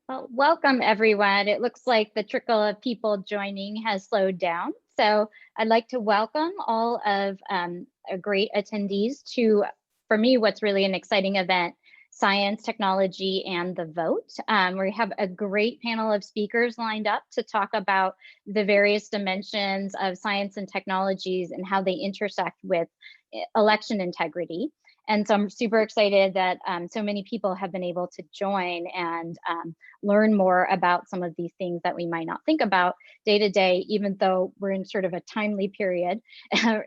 Well, welcome everyone. It looks like the trickle of people joining has slowed down. So I'd like to welcome all of great attendees to, for me, what's really an exciting event, Science, Technology, and the Vote. We have a great panel of speakers lined up to talk about the various dimensions of science and technologies and how they intersect with election integrity. And so I'm super excited that so many people have been able to join and learn more about some of these things that we might not think about day to day, even though we're in sort of a timely period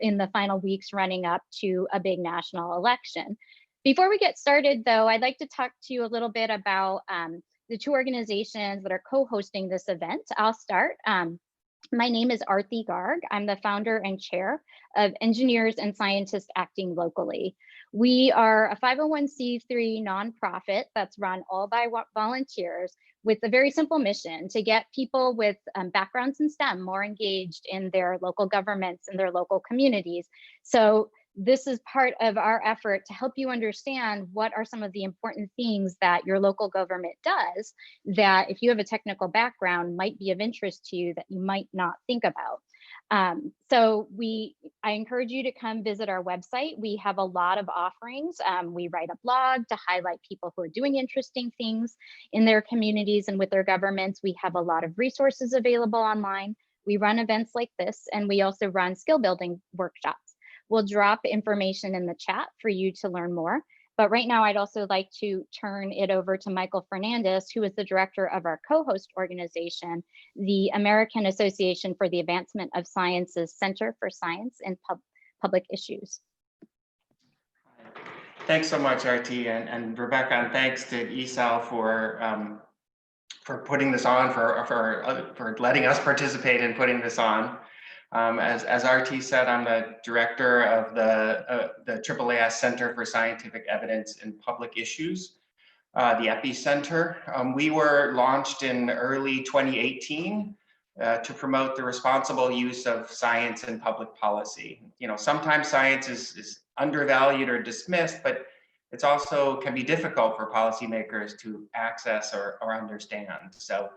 in the final weeks running up to a big national election. Before we get started, though, I'd like to talk to you a little bit about the two organizations that are co-hosting this event. I'll start. My name is Arti Garg. I'm the founder and chair of Engineers and Scientists Acting Locally. We are a 501c3 nonprofit that's run all by volunteers with a very simple mission to get people with backgrounds in STEM more engaged in their local governments and their local communities. So this is part of our effort to help you understand what are some of the important things that your local government does that if you have a technical background might be of interest to you that you might not think about. So I encourage you to come visit our website. We have a lot of offerings. We write a blog to highlight people who are doing interesting things in their communities and with their governments. We have a lot of resources available online. We run events like this, and we also run skill building workshops. We'll drop information in the chat for you to learn more. But right now, I'd also like to turn it over to Michael Fernandez, who is the director of our co-host organization, the American Association for the Advancement of Science's Center for Science and Public Issues. Thanks so much, RT and Rebecca, and thanks to ESAL for putting this on, for letting us participate in putting this on. As RT said, I'm the director of the AAAS Center for Scientific Evidence in Public Issues, the Epicenter. We were launched in early 2018 to promote the responsible use of science in public policy. You know, sometimes science is undervalued or dismissed, but it's also can be difficult for policymakers to access or understand. So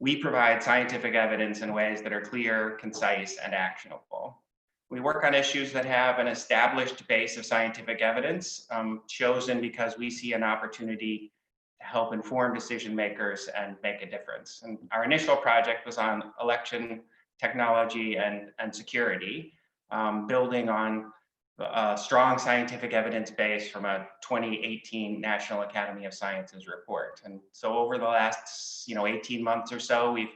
we provide scientific evidence in ways that are clear, concise, and actionable. We work on issues that have an established base of scientific evidence, chosen because we see an opportunity to help inform decision makers and make a difference. And our initial project was on election technology and security, building on a strong scientific evidence base from a 2018 National Academy of Sciences report. And so over the last 18 months or so, we've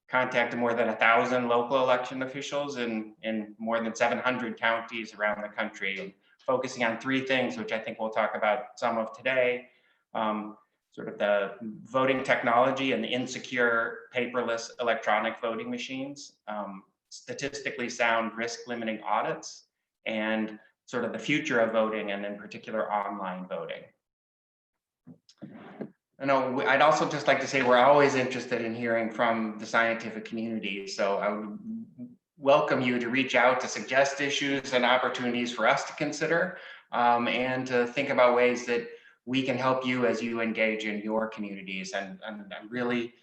contacted more than 1,000 local election officials in more than 700 counties around the country, and focusing on three things, which I think we'll talk about some of today. Sort of the voting technology and the insecure paperless electronic voting machines, statistically sound risk limiting audits, and sort of the future of voting, and in particular online voting. I'd also just like to say we're always interested in hearing from the scientific community. So I would welcome you to reach out to suggest issues and opportunities for us to consider, and to think about ways that we can help you as you engage in your communities. And I'm really,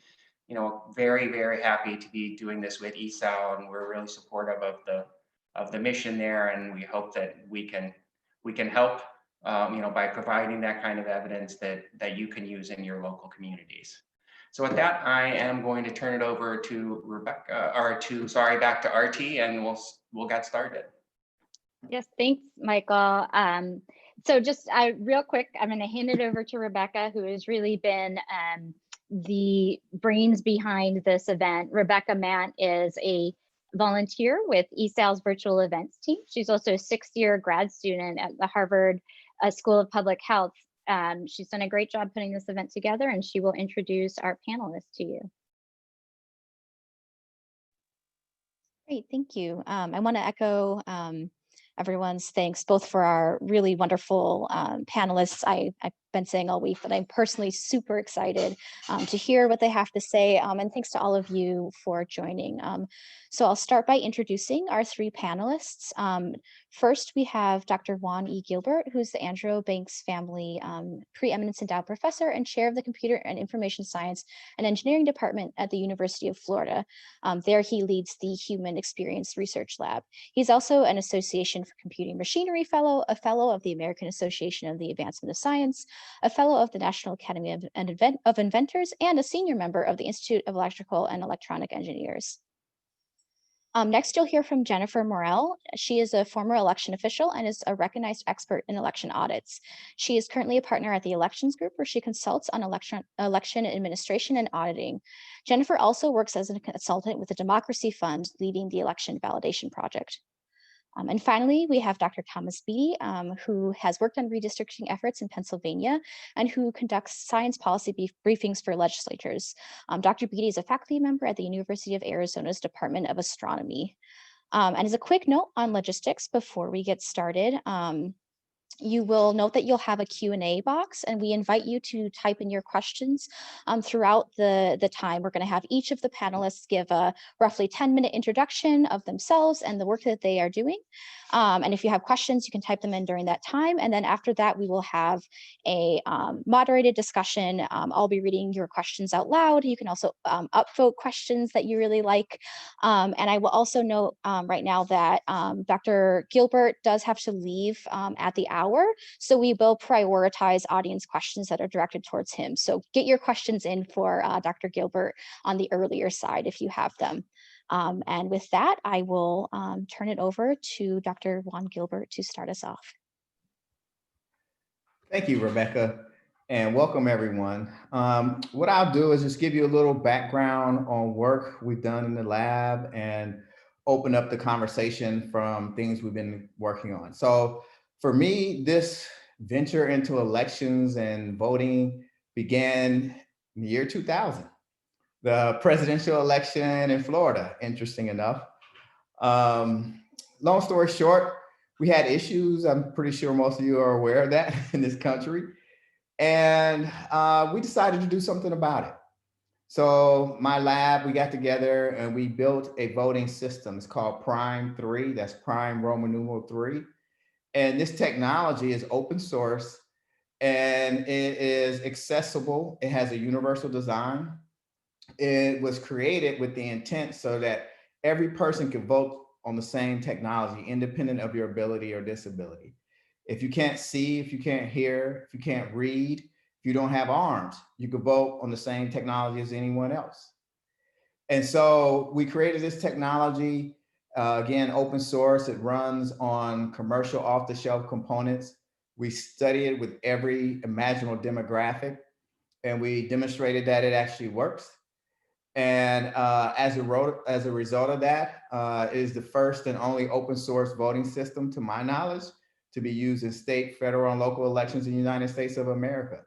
very, very happy to be doing this with ESAL, and we're really supportive of the mission there, and we hope that we can help by providing that kind of evidence that you can use in your local communities. So with that, I am going to turn it over to Rebecca, back to RT, and we'll get started. Yes, thanks, Michael. So just real quick, I'm going to hand it over to Rebecca, who has really been the brains behind this event. Rebecca Mant is a volunteer with ESAL's virtual events team. She's also a sixth-year grad student at the Harvard School of Public Health. She's done a great job putting this event together, and she will introduce our panelists to you. Great, thank you. I want to echo everyone's thanks, both for our really wonderful panelists. I've been saying all week that I'm personally super excited to hear what they have to say, and thanks to all of you for joining. So I'll start by introducing our three panelists. First, we have Dr. Juan E. Gilbert, who's the Andrew Banks Family Preeminence Endowed Professor and Chair of the Computer and Information Science and Engineering Department at the University of Florida. There he leads the Human Experience Research Lab. He's also an Association for Computing Machinery Fellow, a Fellow of the American Association of the Advancement of Science, a Fellow of the National Academy of Inventors, and a senior member of the Institute of Electrical and Electronic Engineers. Next, you'll hear from Jennifer Morell. She is a former election official and is a recognized expert in election audits. She is currently a partner at the Elections Group, where she consults on election administration and auditing. Jennifer also works as a consultant with the Democracy Fund, leading the election validation project. And finally, we have Dr. Thomas Beatty, who has worked on redistricting efforts in Pennsylvania and who conducts science policy briefings for legislatures. Dr. Beatty is a faculty member at the University of Arizona's Department of Astronomy. And as a quick note on logistics before we get started, you will note that you'll have a Q&A box, and we invite you to type in your questions throughout the time. We're going to have each of the panelists give a roughly 10-minute introduction of themselves and the work that they are doing. And if you have questions, you can type them in during that time. And then after that, we will have a moderated discussion. I'll be reading your questions out loud. You can also upvote questions that you really like. And I will also note right now that Dr. Gilbert does have to leave at the hour. So we will prioritize audience questions that are directed towards him. So get your questions in for Dr. Gilbert on the earlier side if you have them. And with that, I will turn it over to Dr. Juan Gilbert to start us off. Thank you, Rebecca, and welcome everyone. What I'll do is just give you a little background on work we've done in the lab and open up the conversation from things we've been working on. So for me, this venture into elections and voting began in the year 2000, the presidential election in Florida, interesting enough. Long story short, we had issues. I'm pretty sure most of you are aware of that in this country. And we decided to do something about it. So my lab, we got together and we built a voting system. It's called Prime 3, that's Prime Roman numeral 3. And this technology is open source and it is accessible. It has a universal design. It was created with the intent so that every person can vote on the same technology, independent of your ability or disability. If you can't see, if you can't hear, if you can't read, if you don't have arms, you can vote on the same technology as anyone else. And so we created this technology, again, open source. It runs on commercial off-the-shelf components. We study it with every imaginable demographic, and we demonstrated that it actually works. And as a result of that, it is the first and only open source voting system, to my knowledge, to be used in state, federal, and local elections in the United States of America.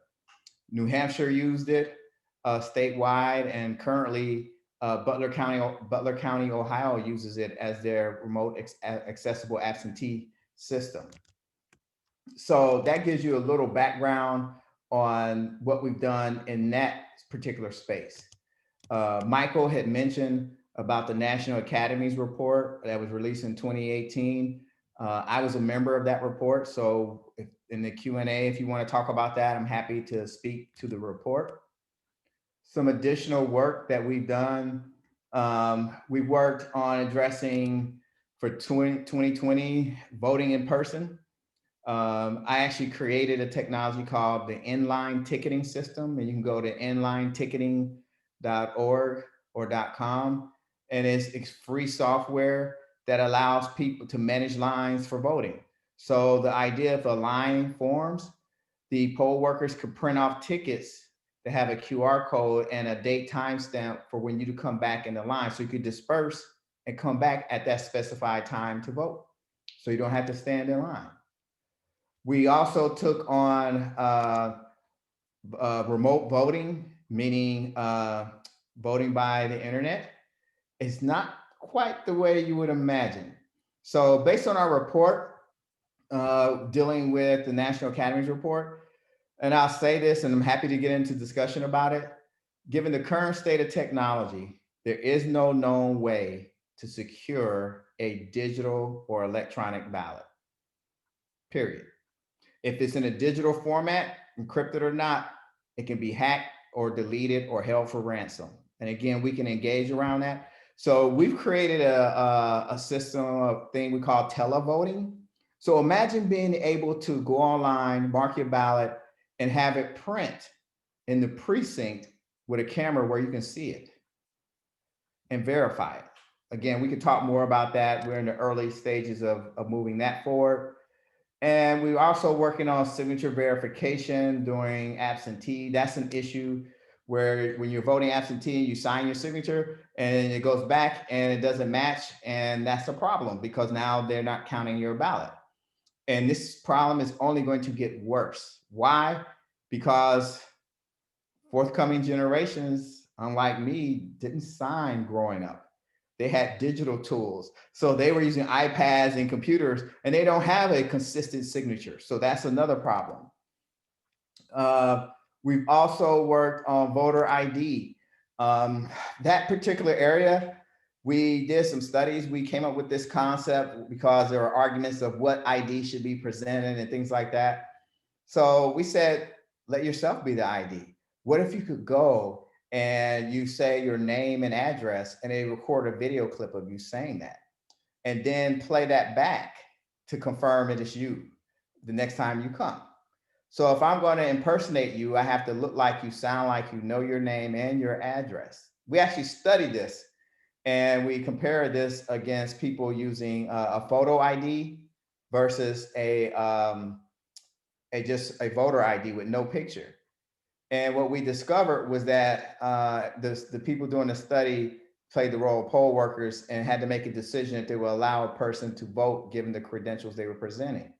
New Hampshire used it statewide, and currently Butler County, Ohio uses it as their remote accessible absentee system. So that gives you a little background on what we've done in that particular space. Michael had mentioned about the National Academy's report that was released in 2018. I was a member of that report. So in the Q&A, if you want to talk about that, I'm happy to speak to the report. Some additional work that we've done. We worked on addressing for 2020 voting in person. I actually created a technology called the inline ticketing system, and you can go to inlineticketing.org or .com, and it's free software that allows people to manage lines for voting. So the idea of the line forms, the poll workers could print off tickets that have a QR code and a date timestamp for when you to come back in the line. So you could disperse and come back at that specified time to vote. So you don't have to stand in line. We also took on remote voting, meaning voting by the internet. It's not quite the way you would imagine. So based on our report, dealing with the National Academies report. And I'll say this, and I'm happy to get into discussion about it. Given the current state of technology, there is no known way to secure a digital or electronic ballot, period. If it's in a digital format, encrypted or not, it can be hacked or deleted or held for ransom. And again, we can engage around that. So we've created a system, a thing we call televoting. So imagine being able to go online, mark your ballot, and have it print in the precinct with a camera where you can see it and verify it. Again, we could talk more about that. We're in the early stages of moving that forward. And we're also working on signature verification during absentee. That's an issue where when you're voting absentee, you sign your signature and it goes back and it doesn't match. And that's a problem because now they're not counting your ballot. And this problem is only going to get worse. Why? Because forthcoming generations, unlike me, didn't sign growing up. They had digital tools. So they were using iPads and computers, and they don't have a consistent signature. So that's another problem. We've also worked on voter ID. That particular area, we did some studies. We came up with this concept because there were arguments of what ID should be presented and things like that. So we said, let yourself be the ID. What if you could go and you say your name and address and they record a video clip of you saying that and then play that back to confirm it is you the next time you come. So if I'm going to impersonate you, I have to look like you, sound like you, know your name and your address. We actually studied this and we compared this against people using a photo ID versus just a voter ID with no picture. And what we discovered was that the people doing the study played the role of poll workers and had to make a decision if they would allow a person to vote given the credentials they were presenting.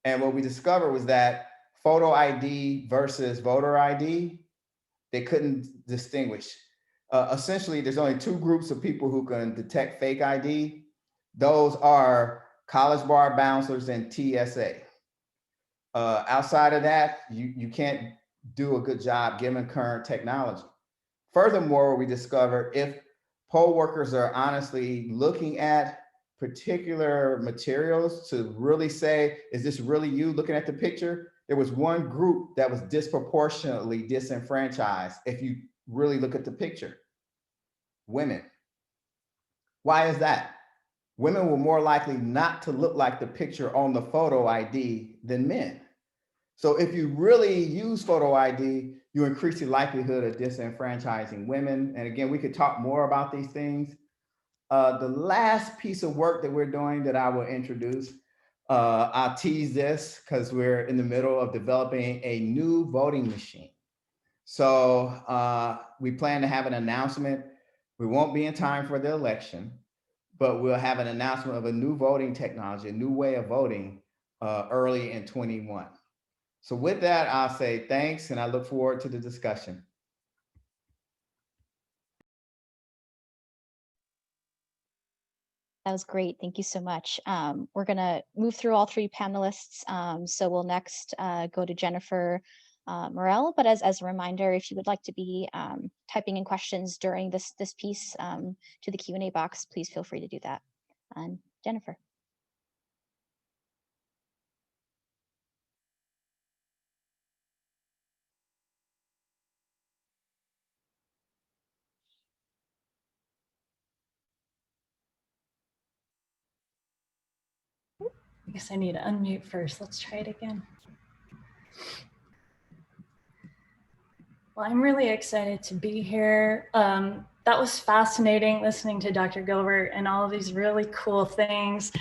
And what we discovered was that photo ID versus voter ID, they couldn't distinguish. Essentially, there's only two groups of people who can detect fake ID. Those are college bar bouncers and TSA. Outside of that, you can't do a good job given current technology. Furthermore, we discovered if poll workers are honestly looking at particular materials to really say, is this really you looking at the picture? There was one group that was disproportionately disenfranchised if you really look at the picture. Women. Why is that? Women were more likely not to look like the picture on the photo ID than men. So if you really use photo ID, you increase the likelihood of disenfranchising women. And again, we could talk more about these things. The last piece of work that we're doing that I will introduce, I'll tease this because we're in the middle of developing a new voting machine. So we plan to have an announcement. We won't be in time for the election, but we'll have an announcement of a new voting technology, a new way of voting early in 21. So with that, I'll say thanks, and I look forward to the discussion. That was great. Thank you so much. We're going to move through all three panelists. So we'll next go to Jennifer Morel. But as a reminder, if you would like to be typing in questions during this piece to the Q&A box, please feel free to do that. And Jennifer. I guess I need to unmute first. Let's try it again. Well, I'm really excited to be here. That was fascinating listening to Dr. Gilbert and all of these really cool things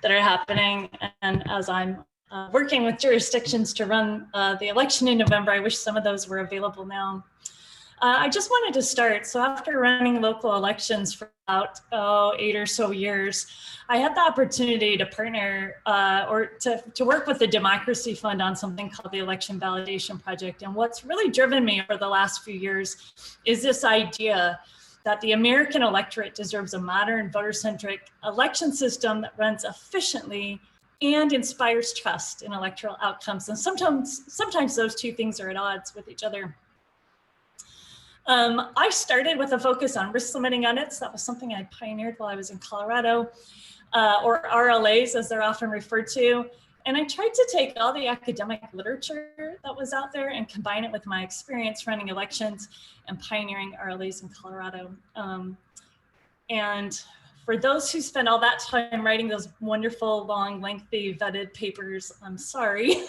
that are happening. And as I'm working with jurisdictions to run the election in November, I wish some of those were available now. I just wanted to start. So after running local elections for about 8 or so years, I had the opportunity to partner or to work with the Democracy Fund on something called the Election Validation Project. And what's really driven me over the last few years is this idea that the American electorate deserves a modern, voter-centric election system that runs efficiently and inspires trust in electoral outcomes. And sometimes those two things are at odds with each other. I started with a focus on risk limiting audits. That was something I pioneered while I was in Colorado, or RLAs as they're often referred to. And I tried to take all the academic literature that was out there and combine it with my experience running elections and pioneering RLAs in Colorado. And for those who spend all that time writing those wonderful, long, lengthy, vetted papers, I'm sorry.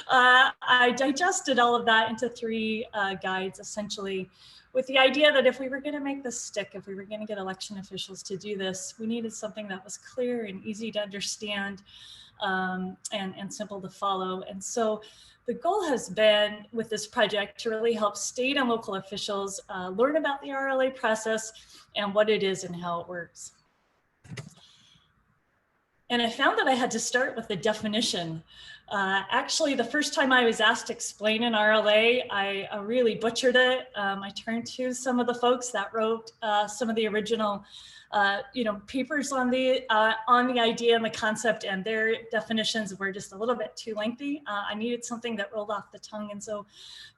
I digested all of that into 3 guides, essentially, with the idea that if we were going to make this stick, if we were going to get election officials to do this, we needed something that was clear and easy to understand, and simple to follow. And so the goal has been with this project to really help state and local officials learn about the RLA process and what it is and how it works. And I found that I had to start with the definition. Actually, the first time I was asked to explain an RLA, I really butchered it. I turned to some of the folks that wrote some of the original papers on the idea and the concept, and their definitions were just a little bit too lengthy. I needed something that rolled off the tongue, and so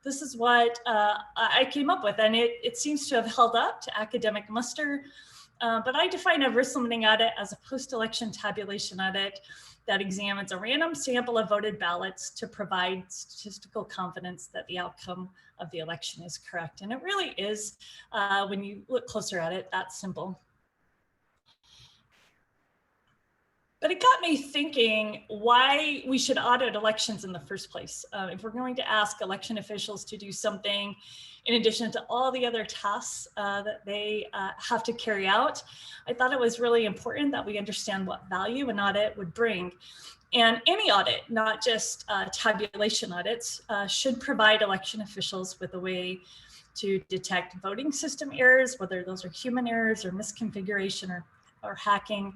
this is what I came up with, and it seems to have held up to academic muster. But I define a risk limiting audit as a post-election tabulation audit that examines a random sample of voted ballots to provide statistical confidence that the outcome of the election is correct. And it really is, when you look closer at it, that simple. But it got me thinking why we should audit elections in the first place. If we're going to ask election officials to do something in addition to all the other tasks that they have to carry out, I thought it was really important that we understand what value an audit would bring. And any audit, not just tabulation audits, should provide election officials with a way to detect voting system errors, whether those are human errors or misconfiguration or hacking,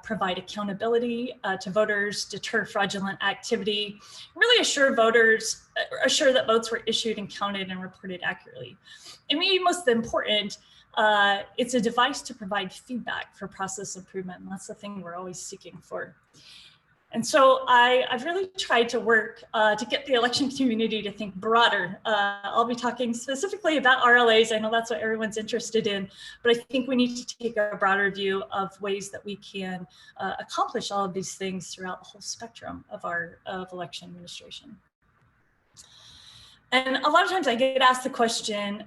provide accountability to voters, deter fraudulent activity, really assure that votes were issued and counted and reported accurately. And maybe most important, it's a device to provide feedback for process improvement, and that's the thing we're always seeking for. And so I've really tried to work to get the election community to think broader. I'll be talking specifically about RLAs. I know that's what everyone's interested in, but I think we need to take a broader view of ways that we can accomplish all of these things throughout the whole spectrum of election administration. And a lot of times I get asked the question,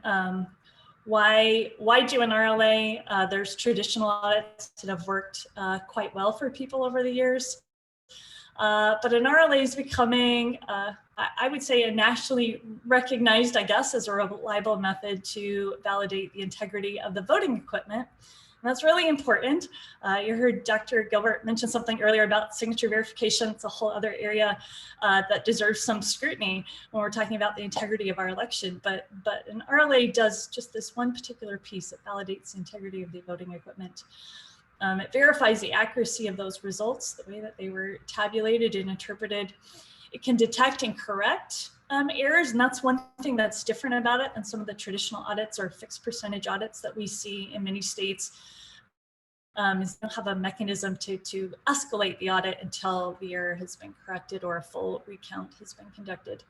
why do an RLA? There's traditional audits that have worked quite well for people over the years. But an RLA is becoming, I would say, a nationally recognized, I guess, as a reliable method to validate the integrity of the voting equipment. And that's really important. You heard Dr. Gilbert mention something earlier about signature verification. It's a whole other area that deserves some scrutiny when we're talking about the integrity of our election. But an RLA does just this one particular piece. It validates the integrity of the voting equipment. It verifies the accuracy of those results, the way that they were tabulated and interpreted. It can detect and correct errors, and that's one thing that's different about it than some of the traditional audits or fixed percentage audits that we see in many states. Is they don't have a mechanism to escalate the audit until the error has been corrected or a full recount has been conducted.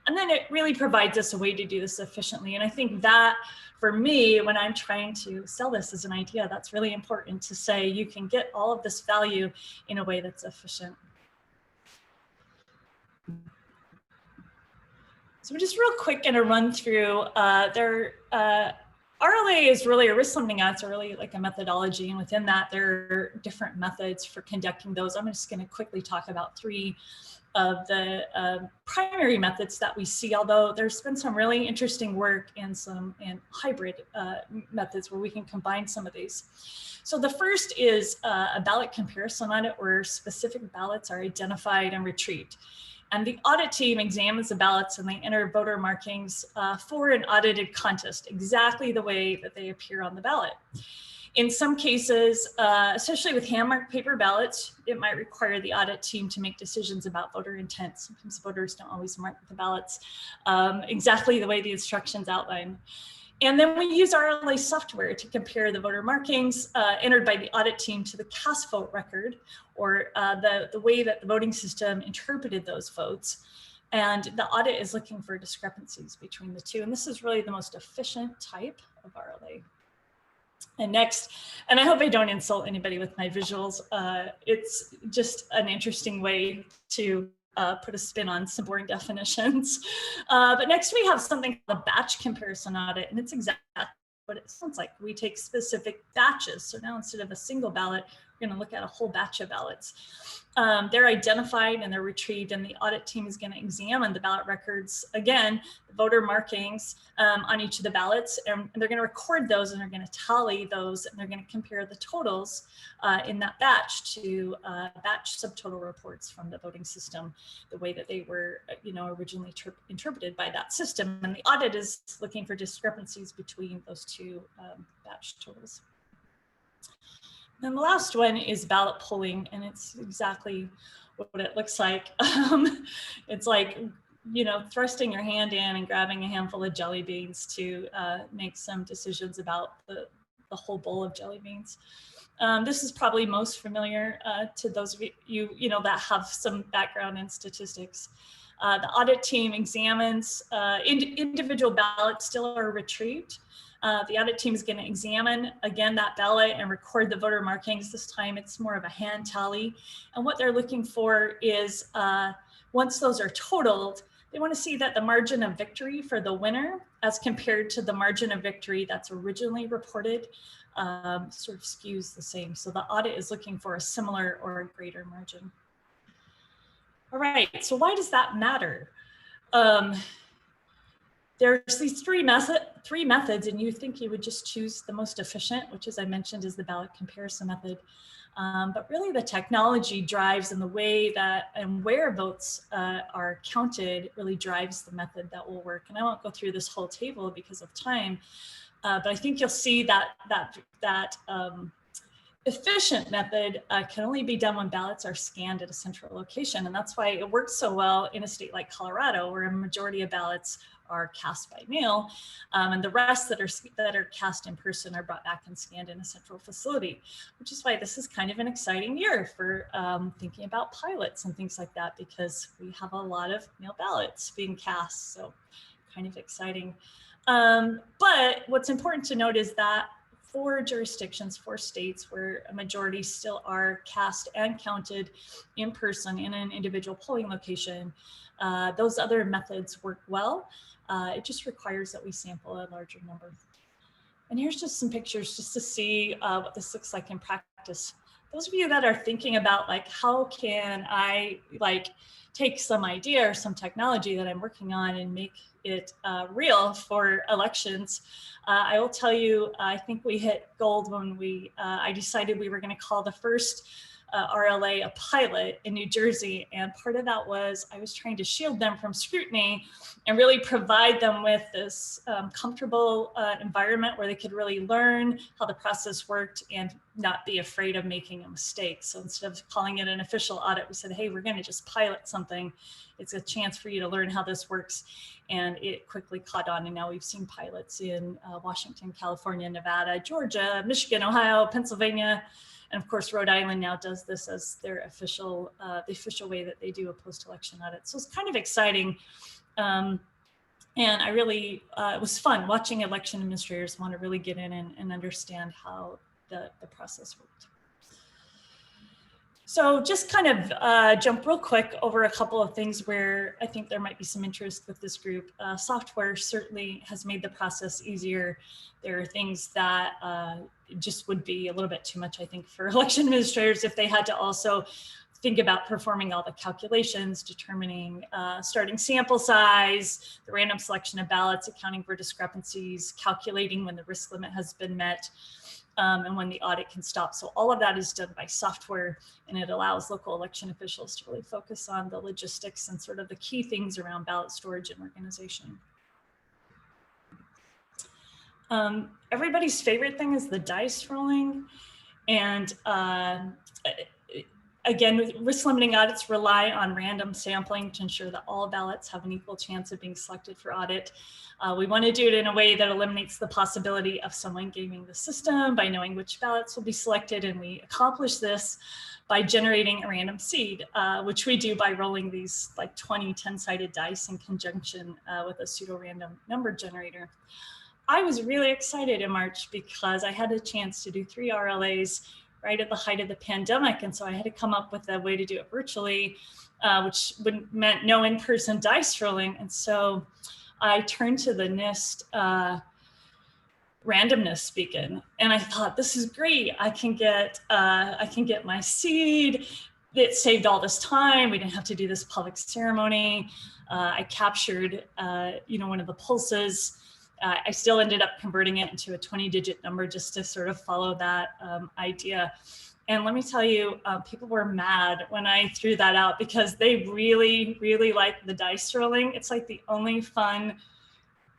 And then it really provides us a way to do this efficiently. And I think that, for me, when I'm trying to sell this as an idea, that's really important to say you can get all of this value in a way that's efficient. So we're just real quick going to run through RLA is really a risk limiting audit. It's really like a methodology. And within that, there are different methods for conducting those. I'm just going to quickly talk about 3 of the primary methods that we see, although there's been some really interesting work and some hybrid methods where we can combine some of these. So the first is a ballot comparison audit where specific ballots are identified and retrieved. And the audit team examines the ballots and they enter voter markings for an audited contest, exactly the way that they appear on the ballot. In some cases, especially with hand-marked paper ballots, it might require the audit team to make decisions about voter intent. Sometimes voters don't always mark the ballots exactly the way the instructions outline. And then we use RLA software to compare the voter markings entered by the audit team to the cast vote record, or the way that the voting system interpreted those votes. And the audit is looking for discrepancies between the two. And this is really the most efficient type of RLA. And next, and I hope I don't insult anybody with my visuals, it's just an interesting way to put a spin on some boring definitions. But next we have something called a batch comparison audit, and it's exactly what it sounds like. We take specific batches. So now instead of a single ballot, we're going to look at a whole batch of ballots. They're identified and they're retrieved, and the audit team is going to examine the ballot records, again, the voter markings on each of the ballots, and they're going to record those, and they're going to tally those, and they're going to compare the totals in that batch to batch subtotal reports from the voting system, the way that they were originally interpreted by that system. And the audit is looking for discrepancies between those two batch totals. And the last one is ballot polling, and it's exactly what it looks like. It's like, thrusting your hand in and grabbing a handful of jelly beans to make some decisions about the whole bowl of jelly beans. This is probably most familiar to those of you that have some background in statistics. The audit team examines individual ballots still are retrieved. The audit team is going to examine, again, that ballot and record the voter markings. This time it's more of a hand tally. And what they're looking for is, once those are totaled, they want to see that the margin of victory for the winner as compared to the margin of victory that's originally reported sort of skews the same. So the audit is looking for a similar or a greater margin. All right, so why does that matter? There's these three methods, and you think you would just choose the most efficient, which, as I mentioned, is the ballot comparison method. But really the technology drives, and the way that and where votes are counted really drives the method that will work. And I won't go through this whole table because of time, but I think you'll see that efficient method can only be done when ballots are scanned at a central location. And that's why it works so well in a state like Colorado, where a majority of ballots are cast by mail, and the rest that are cast in person are brought back and scanned in a central facility, which is why this is kind of an exciting year for thinking about pilots and things like that, because we have a lot of mail ballots being cast, so kind of exciting. But what's important to note is that for jurisdictions, for states where a majority still are cast and counted in person in an individual polling location, those other methods work well. It just requires that we sample a larger number. And here's just some pictures just to see what this looks like in practice. Those of you that are thinking about how can I take some idea or some technology that I'm working on and make it real for elections, I will tell you, I think we hit gold when I decided we were going to call the first RLA a pilot in New Jersey. And part of that was I was trying to shield them from scrutiny and really provide them with this comfortable environment where they could really learn how the process worked and not be afraid of making a mistake. So instead of calling it an official audit, we said, hey, we're going to just pilot something. It's a chance for you to learn how this works. And it quickly caught on. And now we've seen pilots in Washington, California, Nevada, Georgia, Michigan, Ohio, Pennsylvania. And of course, Rhode Island now does this as their official, the official way that they do a post-election audit. So it's kind of exciting. And I really, it was fun watching election administrators want to really get in and understand how the process worked. So just kind of jump real quick over a couple of things where I think there might be some interest with this group. Software certainly has made the process easier. There are things that just would be a little bit too much, I think, for election administrators if they had to also think about performing all the calculations, determining starting sample size, the random selection of ballots, accounting for discrepancies, calculating when the risk limit has been met, and when the audit can stop. So all of that is done by software, and it allows local election officials to really focus on the logistics and sort of the key things around ballot storage and organization. Everybody's favorite thing is the dice rolling. And I again, risk limiting audits rely on random sampling to ensure that all ballots have an equal chance of being selected for audit. We want to do it in a way that eliminates the possibility of someone gaming the system by knowing which ballots will be selected. And we accomplish this by generating a random seed, which we do by rolling these like 20 10-sided dice in conjunction with a pseudo-random number generator. I was really excited in March because I had a chance to do 3 RLAs right at the height of the pandemic. And so I had to come up with a way to do it virtually, which meant no in-person dice rolling. And so I turned to the NIST randomness beacon, and I thought, this is great. I can get my seed. It saved all this time. We didn't have to do this public ceremony. I captured, one of the pulses. I still ended up converting it into a 20-digit number just to sort of follow that idea. And let me tell you, people were mad when I threw that out because they really, really liked the dice rolling. It's like the only fun,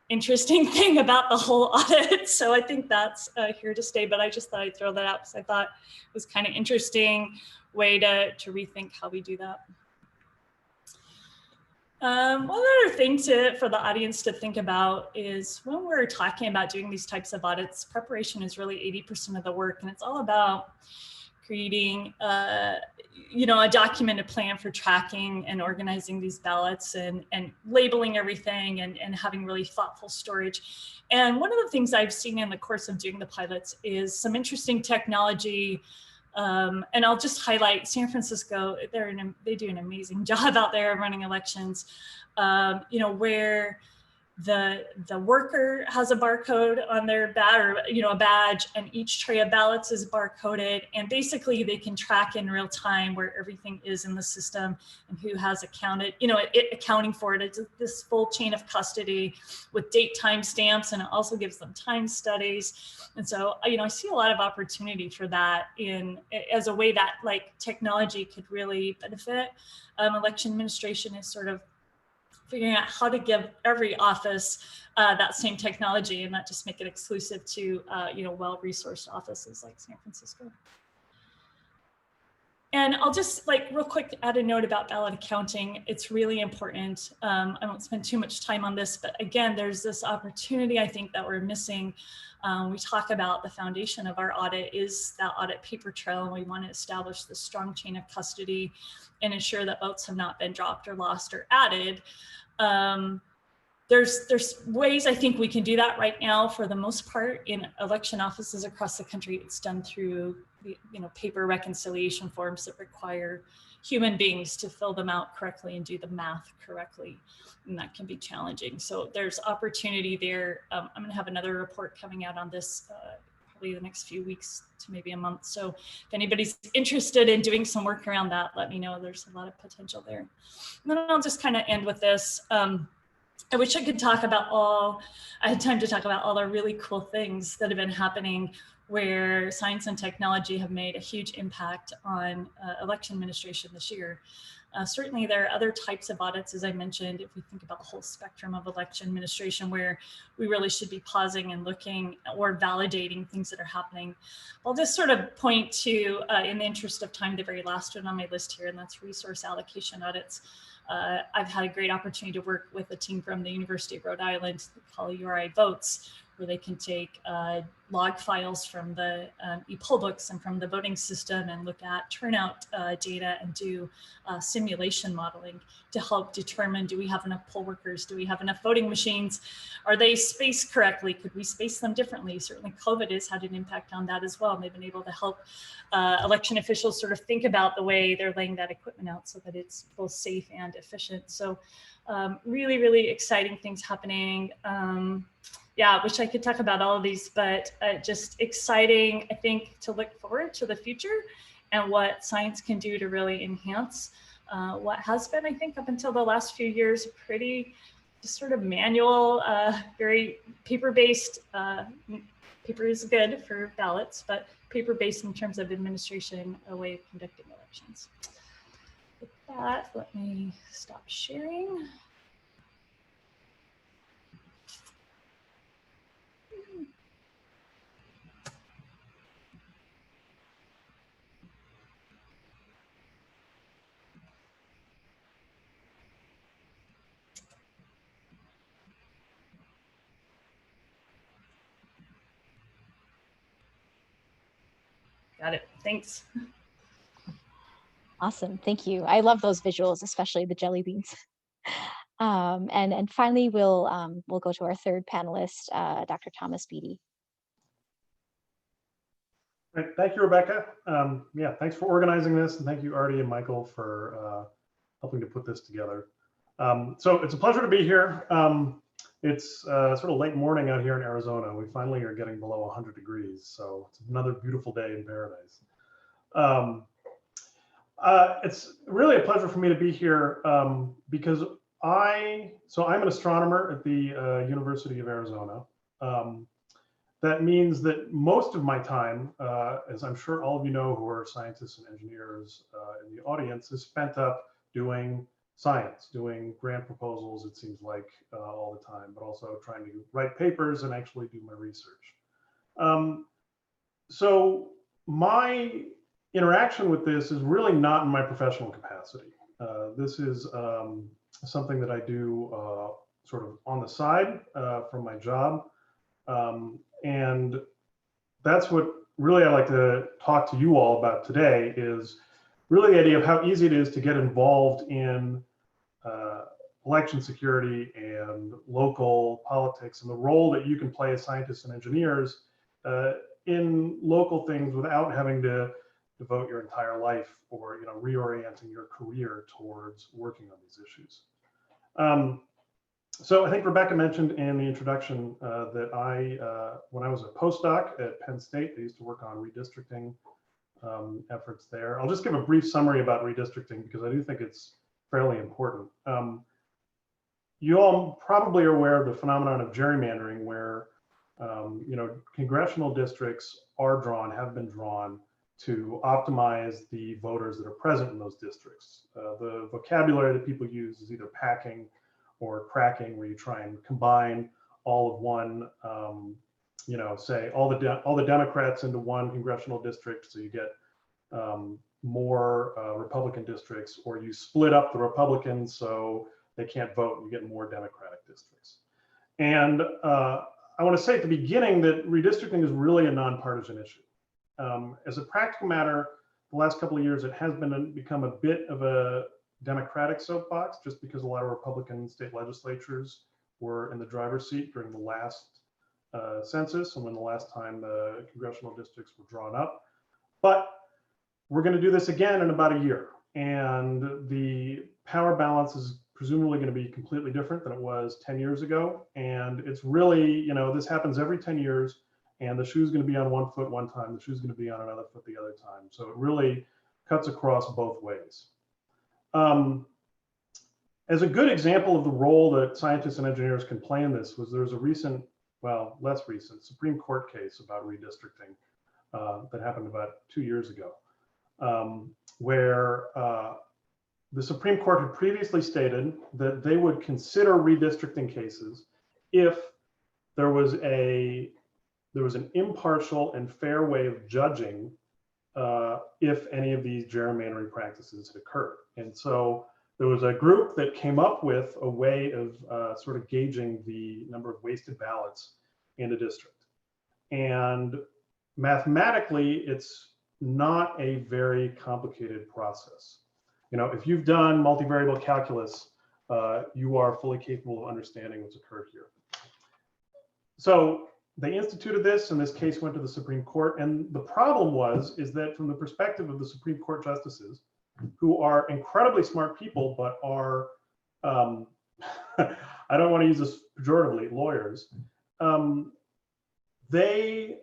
interesting thing about the whole audit. So I think that's here to stay, but I just thought I'd throw that out because I thought it was kind of interesting way to rethink how we do that. One other thing for the audience to think about is when we're talking about doing these types of audits, preparation is really 80% of the work, and it's all about creating a documented plan for tracking and organizing these ballots and labeling everything and having really thoughtful storage. And one of the things I've seen in the course of doing the pilots is some interesting technology. And I'll just highlight San Francisco. They do an amazing job out there running elections, where the worker has a barcode on their badge, or a badge, and each tray of ballots is barcoded, and basically they can track in real time where everything is in the system and who has accounted, accounting for it. It's this full chain of custody with date time stamps, and it also gives them time studies. And so I see a lot of opportunity for that as a way that like technology could really benefit. Election administration is sort of figuring out how to give every office that same technology and not just make it exclusive to well-resourced offices like San Francisco. And I'll just real quick add a note about ballot accounting. It's really important. I won't spend too much time on this, but again, there's this opportunity I think that we're missing. We talk about the foundation of our audit is that audit paper trail, and we want to establish this strong chain of custody and ensure that votes have not been dropped or lost or added. There's ways I think we can do that right now. For the most part, in election offices across the country, it's done through paper reconciliation forms that require human beings to fill them out correctly and do the math correctly, and that can be challenging. So there's opportunity there. I'm going to have another report coming out on this probably the next few weeks to maybe a month. So if anybody's interested in doing some work around that, let me know. There's a lot of potential there. And then I'll just kind of end with this. I wish I could talk about I had time to talk about all the really cool things that have been happening where science and technology have made a huge impact on election administration this year. Certainly there are other types of audits, as I mentioned, if we think about the whole spectrum of election administration, where we really should be pausing and looking or validating things that are happening. I'll just sort of point to, in the interest of time, the very last one on my list here, and that's resource allocation audits. I've had a great opportunity to work with a team from the University of Rhode Island called URI Votes, where they can take log files from the e-poll books and from the voting system and look at turnout data and do simulation modeling to help determine, do we have enough poll workers? Do we have enough voting machines? Are they spaced correctly? Could we space them differently? Certainly COVID has had an impact on that as well. And they've been able to help election officials sort of think about the way they're laying that equipment out so that it's both safe and efficient. So really, really exciting things happening. Yeah, I wish I could talk about all of these, but just exciting, I think, to look forward to the future and what science can do to really enhance what has been, I think, up until the last few years, pretty just sort of manual, very paper-based. Paper is good for ballots, but paper-based in terms of administration, a way of conducting elections. With that, let me stop sharing. Got it. Thanks. Awesome, thank you. I love those visuals, especially the jelly beans. And finally, we'll go to our third panelist, Dr. Thomas Beatty. Right. Thank you, Rebecca. Yeah, thanks for organizing this, and thank you, Artie and Michael, for helping to put this together. So it's a pleasure to be here. It's sort of late morning out here in Arizona. We finally are getting below 100 degrees, so it's another beautiful day in paradise. It's really a pleasure for me to be here because I'm an astronomer at the University of Arizona. That means that most of my time, as I'm sure all of you know who are scientists and engineers in the audience, is spent up doing science, doing grant proposals, it seems like all the time, but also trying to write papers and actually do my research. So my interaction with this is really not in my professional capacity. This is something that I do sort of on the side from my job. And that's what really I like to talk to you all about today, is really the idea of how easy it is to get involved in election security and local politics, and the role that you can play as scientists and engineers in local things without having to devote your entire life or reorienting your career towards working on these issues. So I think Rebecca mentioned in the introduction that when I was a postdoc at Penn State, I used to work on redistricting efforts there. I'll just give a brief summary about redistricting because I do think it's fairly important. You all probably are aware of the phenomenon of gerrymandering, where congressional districts have been drawn to optimize the voters that are present in those districts. The vocabulary that people use is either packing or cracking, where you try and combine all of one, say all the Democrats into one congressional district, so you get more Republican districts, or you split up the Republicans so they can't vote and you get more Democratic districts. And I want to say at the beginning that redistricting is really a nonpartisan issue. As a practical matter, the last couple of years, it has become a bit of a Democratic soapbox, just because a lot of Republican state legislatures were in the driver's seat during the last census and when the last time the congressional districts were drawn up. But we're going to do this again in about a year, and the power balance is presumably going to be completely different than it was 10 years ago. And it's really, this happens every 10 years, and the shoe's going to be on one foot one time, the shoe's going to be on another foot the other time. So it really cuts across both ways. As a good example of the role that scientists and engineers can play in this, there's a recent, well, less recent Supreme Court case about redistricting that happened about 2 years ago, where the Supreme Court had previously stated that they would consider redistricting cases if there was an impartial and fair way of judging if any of these gerrymandering practices had occurred. And so there was a group that came up with a way of sort of gauging the number of wasted ballots in a district. And mathematically, it's not a very complicated process. If you've done multivariable calculus, you are fully capable of understanding what's occurred here. So they instituted this, and this case went to the Supreme Court. And the problem is that from the perspective of the Supreme Court justices, who are incredibly smart people, but are, I don't want to use this pejoratively, lawyers, they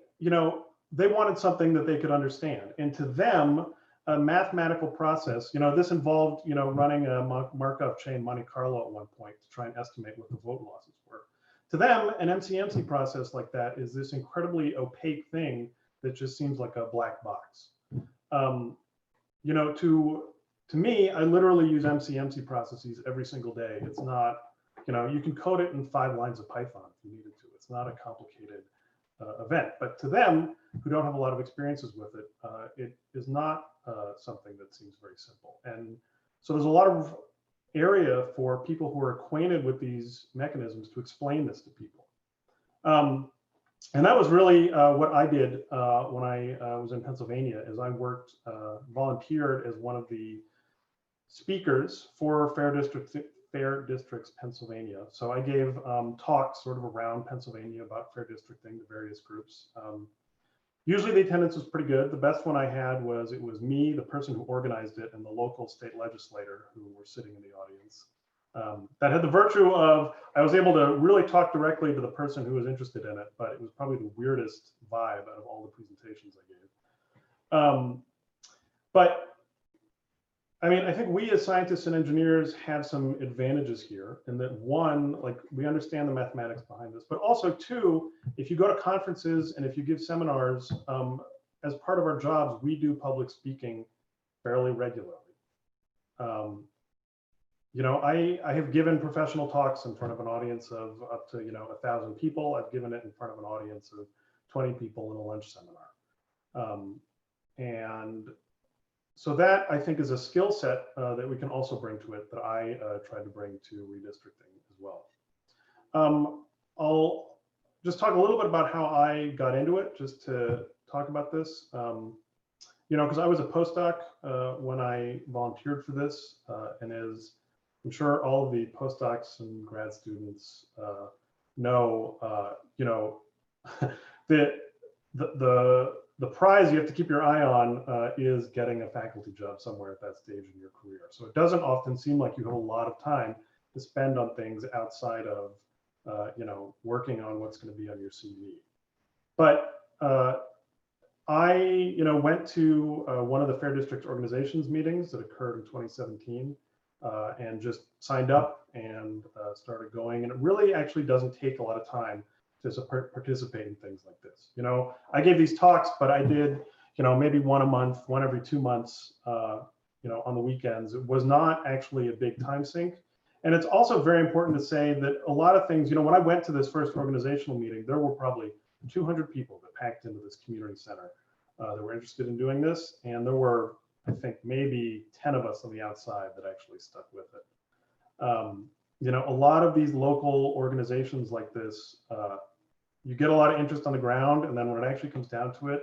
wanted something that they could understand. And to them, a mathematical process, this involved, running a Markov chain Monte Carlo at one point to try and estimate what the vote losses were. To them, an MCMC process like that is this incredibly opaque thing that just seems like a black box. To me, I literally use MCMC processes every single day. It's not, you can code it in 5 lines of Python if you needed to. It's not a complicated event. But to them, who don't have a lot of experiences with it, it is not something that seems very simple. And so there's a lot of area for people who are acquainted with these mechanisms to explain this to people. And that was really what I did when I was in Pennsylvania, is I worked, volunteered as one of the speakers for Fair Districts Pennsylvania. So I gave talks sort of around Pennsylvania about fair districting to various groups. Usually the attendance was pretty good. The best one I had was, it was me, the person who organized it, and the local state legislator who were sitting in the audience. That had the virtue of, I was able to really talk directly to the person who was interested in it, but it was probably the weirdest vibe out of all the presentations I gave. But I mean, I think we as scientists and engineers have some advantages here, in that one, like, we understand the mathematics behind this, but also two, if you go to conferences and if you give seminars, as part of our jobs, we do public speaking fairly regularly. You know, I have given professional talks in front of an audience of up to, 1,000 people. I've given it in front of an audience of 20 people in a lunch seminar. And so that, I think, is a skill set that we can also bring to it, that I tried to bring to redistricting as well. I'll just talk a little bit about how I got into it, just to talk about this. Because I was a postdoc when I volunteered for this, and as I'm sure all of the postdocs and grad students know, the prize you have to keep your eye on is getting a faculty job somewhere at that stage in your career. So it doesn't often seem like you have a lot of time to spend on things outside of, working on what's going to be on your CV. But I, went to one of the Fair Districts Organizations meetings that occurred in 2017 and just signed up and started going. And it really actually doesn't take a lot of time to participate in things like this. I gave these talks, but I did, maybe one a month, one every 2 months, on the weekends. It was not actually a big time sink. And it's also very important to say that a lot of things, when I went to this first organizational meeting, there were probably 200 people that packed into this community center that were interested in doing this. And there were, I think, maybe 10 of us on the outside that actually stuck with it. A lot of these local organizations like this, you get a lot of interest on the ground, and then when it actually comes down to it,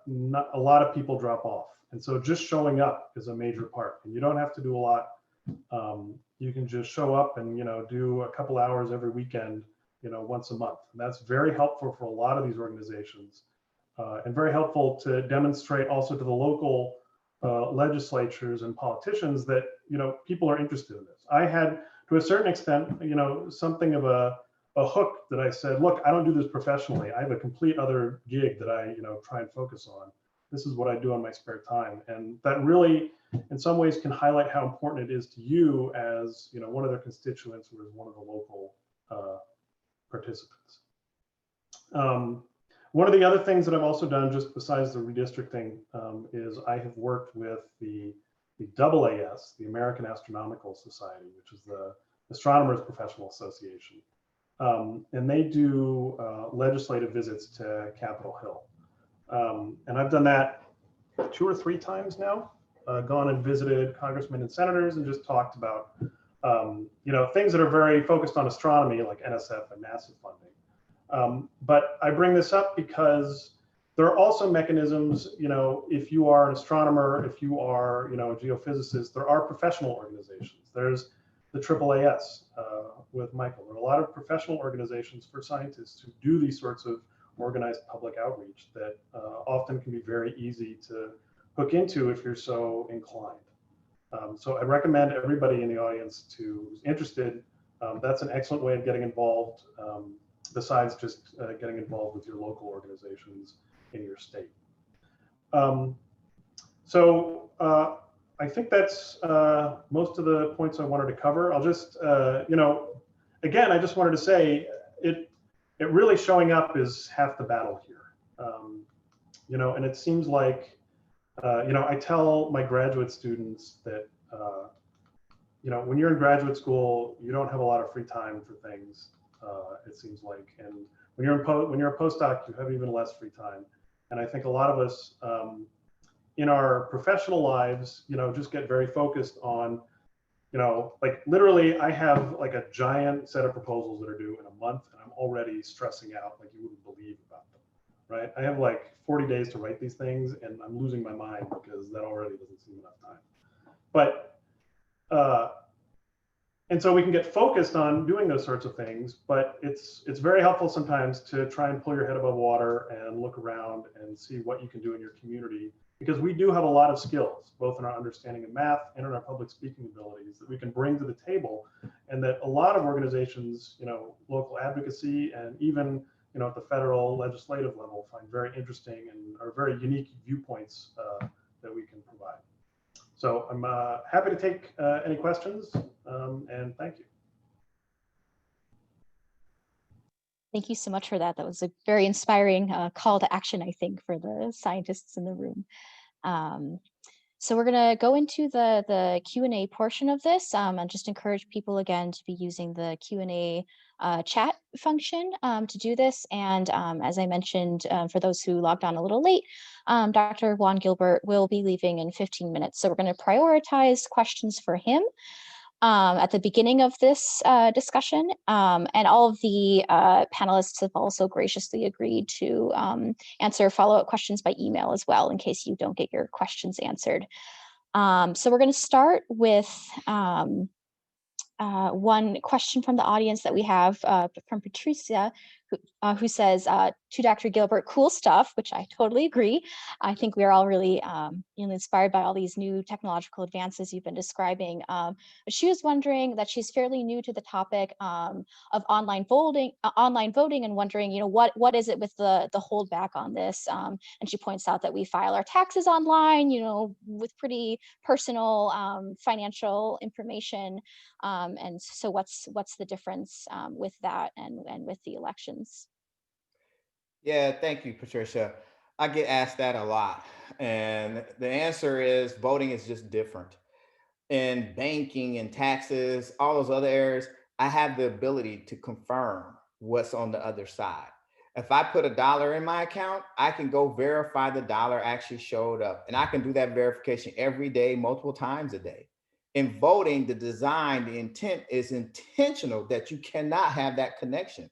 not a lot of people drop off. And so just showing up is a major part, and you don't have to do a lot. You can just show up and, do a couple hours every weekend, once a month. And that's very helpful for a lot of these organizations, and very helpful to demonstrate also to the local legislatures and politicians that, people are interested in this. I had, to a certain extent, something of a hook that I said, look, I don't do this professionally. I have a complete other gig that I, try and focus on. This is what I do on my spare time. And that really, in some ways, can highlight how important it is to you as, one of their constituents or as one of the local participants. One of the other things that I've also done, just besides the redistricting, is I have worked with the AAS, the American Astronomical Society, which is the Astronomers Professional Association. And they do legislative visits to Capitol Hill. And I've done that 2 or 3 times now, gone and visited congressmen and senators and just talked about, things that are very focused on astronomy, like NSF and NASA funding. But I bring this up because there are also mechanisms, if you are an astronomer, if you are, a geophysicist, there are professional organizations. There's the AAAS with Michael. There are a lot of professional organizations for scientists who do these sorts of organized public outreach that often can be very easy to hook into if you're so inclined. So I recommend everybody in the audience who's interested. That's an excellent way of getting involved, besides just getting involved with your local organizations in your state. I think that's most of the points I wanted to cover. I'll just, again, I just wanted to say it really showing up is half the battle here. And it seems like, I tell my graduate students that, when you're in graduate school, you don't have a lot of free time for things, it seems like. And when you're a postdoc, you have even less free time. And I think a lot of us, in our professional lives, just get very focused on like literally I have like a giant set of proposals that are due in a month, and I'm already stressing out like you wouldn't believe about them, right? I have like 40 days to write these things, and I'm losing my mind because that already doesn't seem enough time. But and so we can get focused on doing those sorts of things, but it's very helpful sometimes to try and pull your head above water and look around and see what you can do in your community, because we do have a lot of skills, both in our understanding of math and in our public speaking abilities that we can bring to the table, and that a lot of organizations, local advocacy and even at the federal legislative level find very interesting and are very unique viewpoints that we can provide. So I'm happy to take any questions, and thank you. Thank you so much for that. That was a very inspiring call to action, I think, for the scientists in the room. So we're going to go into the Q&A portion of this, and just encourage people again to be using the Q&A chat function to do this. And as I mentioned, for those who logged on a little late, Dr. Juan Gilbert will be leaving in 15 minutes. So we're going to prioritize questions for him at the beginning of this discussion. And all of the panelists have also graciously agreed to answer follow-up questions by email as well, in case you don't get your questions answered. So we're going to start with one question from the audience that we have from Patricia, who says, to Dr. Gilbert, cool stuff, which I totally agree. I think we're all really inspired by all these new technological advances you've been describing. But she was wondering that she's fairly new to the topic of online voting, and wondering, what is it with the holdback on this? And she points out that we file our taxes online, with pretty personal financial information. And so what's the difference with that and with the elections? Yeah, thank you, Patricia. I get asked that a lot. And the answer is voting is just different. In banking and taxes, all those other areas, I have the ability to confirm what's on the other side. If I put $1 in my account, I can go verify the dollar actually showed up. And I can do that verification every day, multiple times a day. In voting, the design, the intent is intentional that you cannot have that connection.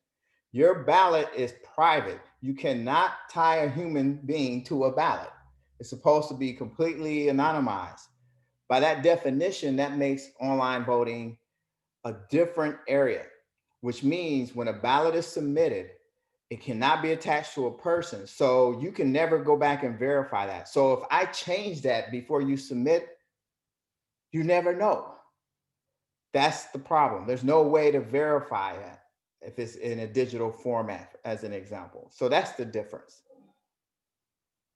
Your ballot is private. You cannot tie a human being to a ballot. It's supposed to be completely anonymized. By that definition, that makes online voting a different area, which means when a ballot is submitted, it cannot be attached to a person. So you can never go back and verify that. So if I change that before you submit, you never know. That's the problem. There's no way to verify that if it's in a digital format, as an example. So that's the difference.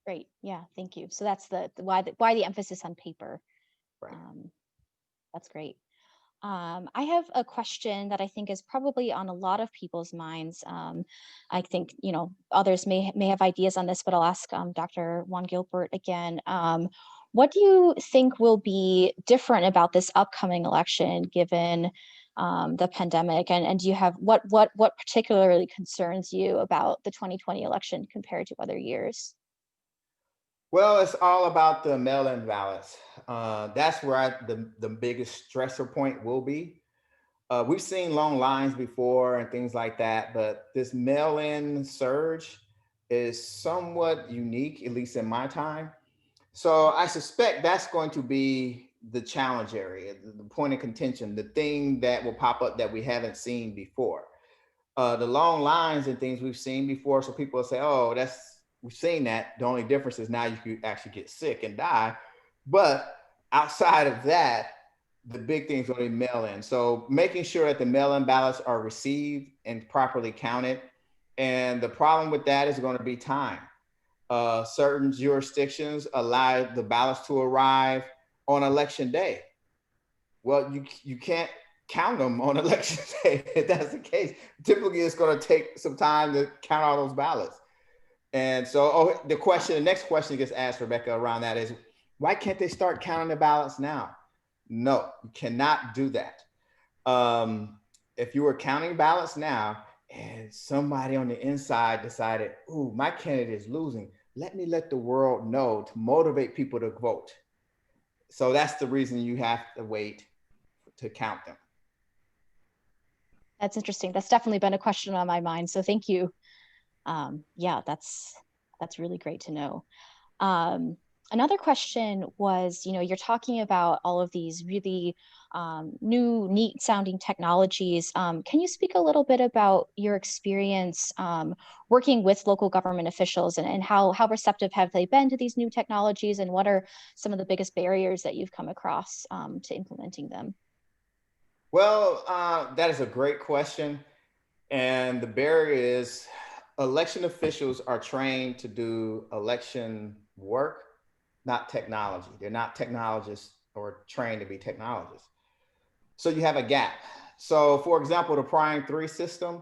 Great. Yeah, thank you. So that's why the emphasis on paper. Right. That's great. I have a question that I think is probably on a lot of people's minds. I think, others may have ideas on this, but I'll ask Dr. Juan Gilbert again. What do you think will be different about this upcoming election, given the pandemic? And do you have what particularly concerns you about the 2020 election compared to other years? Well, it's all about the mail-in ballots. That's where the biggest stressor point will be. We've seen long lines before and things like that, but this mail-in surge is somewhat unique, at least in my time. So I suspect that's going to be the challenge area, the point of contention, the thing that will pop up that we haven't seen before. The long lines and things we've seen before, so people will say, oh, we've seen that. The only difference is now you could actually get sick and die. But outside of that, the big thing is going to be mail-in. So making sure that the mail-in ballots are received and properly counted. And the problem with that is going to be time. Certain jurisdictions allow the ballots to arrive on election day. Well, you can't count them on election day if that's the case. Typically, it's going to take some time to count all those ballots. And so the next question gets asked, Rebecca, around that is, why can't they start counting the ballots now? No, you cannot do that. If you were counting ballots now and somebody on the inside decided, ooh, my candidate is losing, let the world know to motivate people to vote. So that's the reason you have to wait to count them. That's interesting. That's definitely been a question on my mind. So thank you. Yeah, that's really great to know. Another question was, you're talking about all of these really new, neat sounding technologies. Can you speak a little bit about your experience working with local government officials and how receptive have they been to these new technologies, and what are some of the biggest barriers that you've come across to implementing them? Well, that is a great question. And the barrier is election officials are trained to do election work, not technology. They're not technologists or trained to be technologists. So you have a gap. So for example, the Prime 3 system,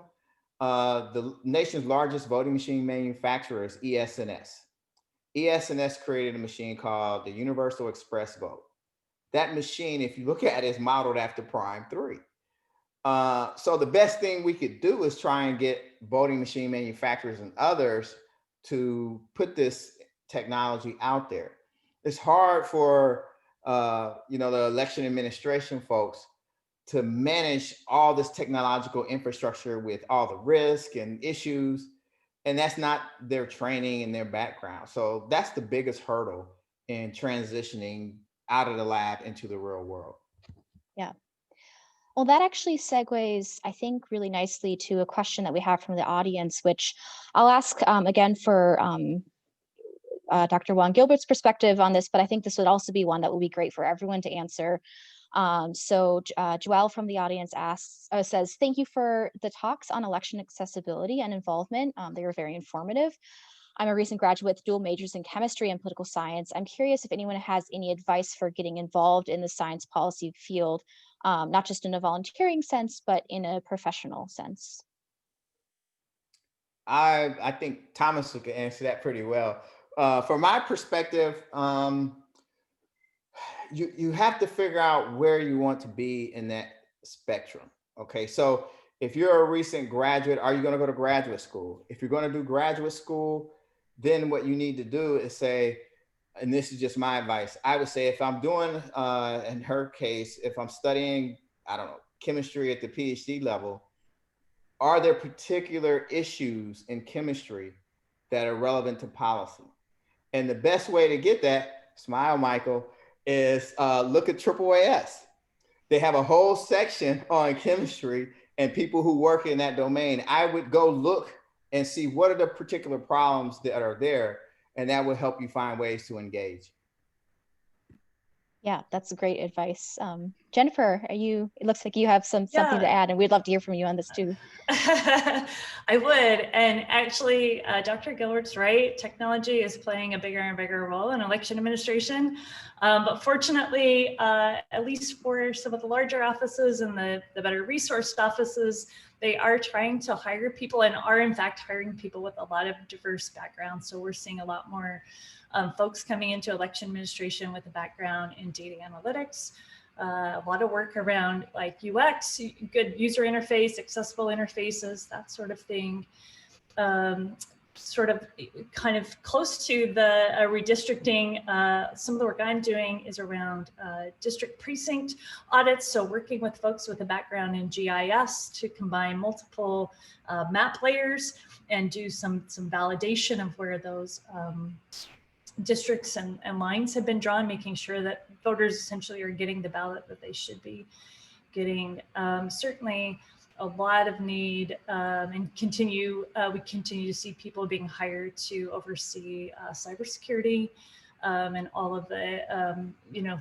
the nation's largest voting machine manufacturer is ES&S. ES&S created a machine called the Universal Express Vote. That machine, if you look at it, is modeled after Prime 3. So the best thing we could do is try and get voting machine manufacturers and others to put this technology out there. It's hard for the election administration folks to manage all this technological infrastructure with all the risk and issues, and that's not their training and their background. So that's the biggest hurdle in transitioning out of the lab into the real world. Yeah. Well, that actually segues, I think, really nicely to a question that we have from the audience, which I'll ask again for Dr. Juan Gilbert's perspective on this, but I think this would also be one that would be great for everyone to answer. Joelle from the audience says, thank you for the talks on election accessibility and involvement. They were very informative. I'm a recent graduate with dual majors in chemistry and political science. I'm curious if anyone has any advice for getting involved in the science policy field, not just in a volunteering sense, but in a professional sense. I think Thomas could answer that pretty well. From my perspective, you have to figure out where you want to be in that spectrum. Okay, so if you're a recent graduate, are you going to go to graduate school? If you're going to do graduate school, then what you need to do is say, and this is just my advice, I would say if I'm doing, in her case, if I'm studying, I don't know, chemistry at the PhD level, are there particular issues in chemistry that are relevant to policy? And the best way to get that, smile, Michael, is look at AAAS. They have a whole section on chemistry and people who work in that domain. I would go look and see what are the particular problems that are there, and that will help you find ways to engage. Yeah, that's great advice. Jennifer, it looks like you have something to add, and we'd love to hear from you on this too. I would. And actually, Dr. Gilbert's right. Technology is playing a bigger and bigger role in election administration. But fortunately, at least for some of the larger offices and the better resourced offices, they are trying to hire people and are in fact hiring people with a lot of diverse backgrounds. So we're seeing a lot more folks coming into election administration with a background in data analytics, a lot of work around like UX, good user interface, accessible interfaces, that sort of thing. Sort of kind of close to the redistricting. Some of the work I'm doing is around district precinct audits. So working with folks with a background in GIS to combine multiple map layers and do some validation of where those districts and lines have been drawn, making sure that voters essentially are getting the ballot that they should be getting. Certainly a lot of need and we continue to see people being hired to oversee cybersecurity and all of the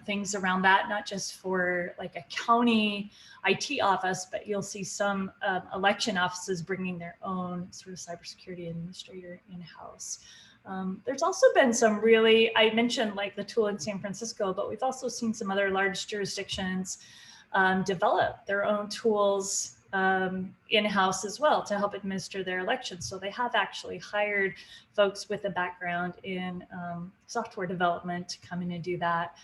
things around that, not just for like a county IT office, but you'll see some election offices bringing their own sort of cybersecurity administrator in-house. There's also been some really, I mentioned like the tool in San Francisco, but we've also seen some other large jurisdictions develop their own tools in-house as well to help administer their elections. So they have actually hired folks with a background in software development to come in and do that.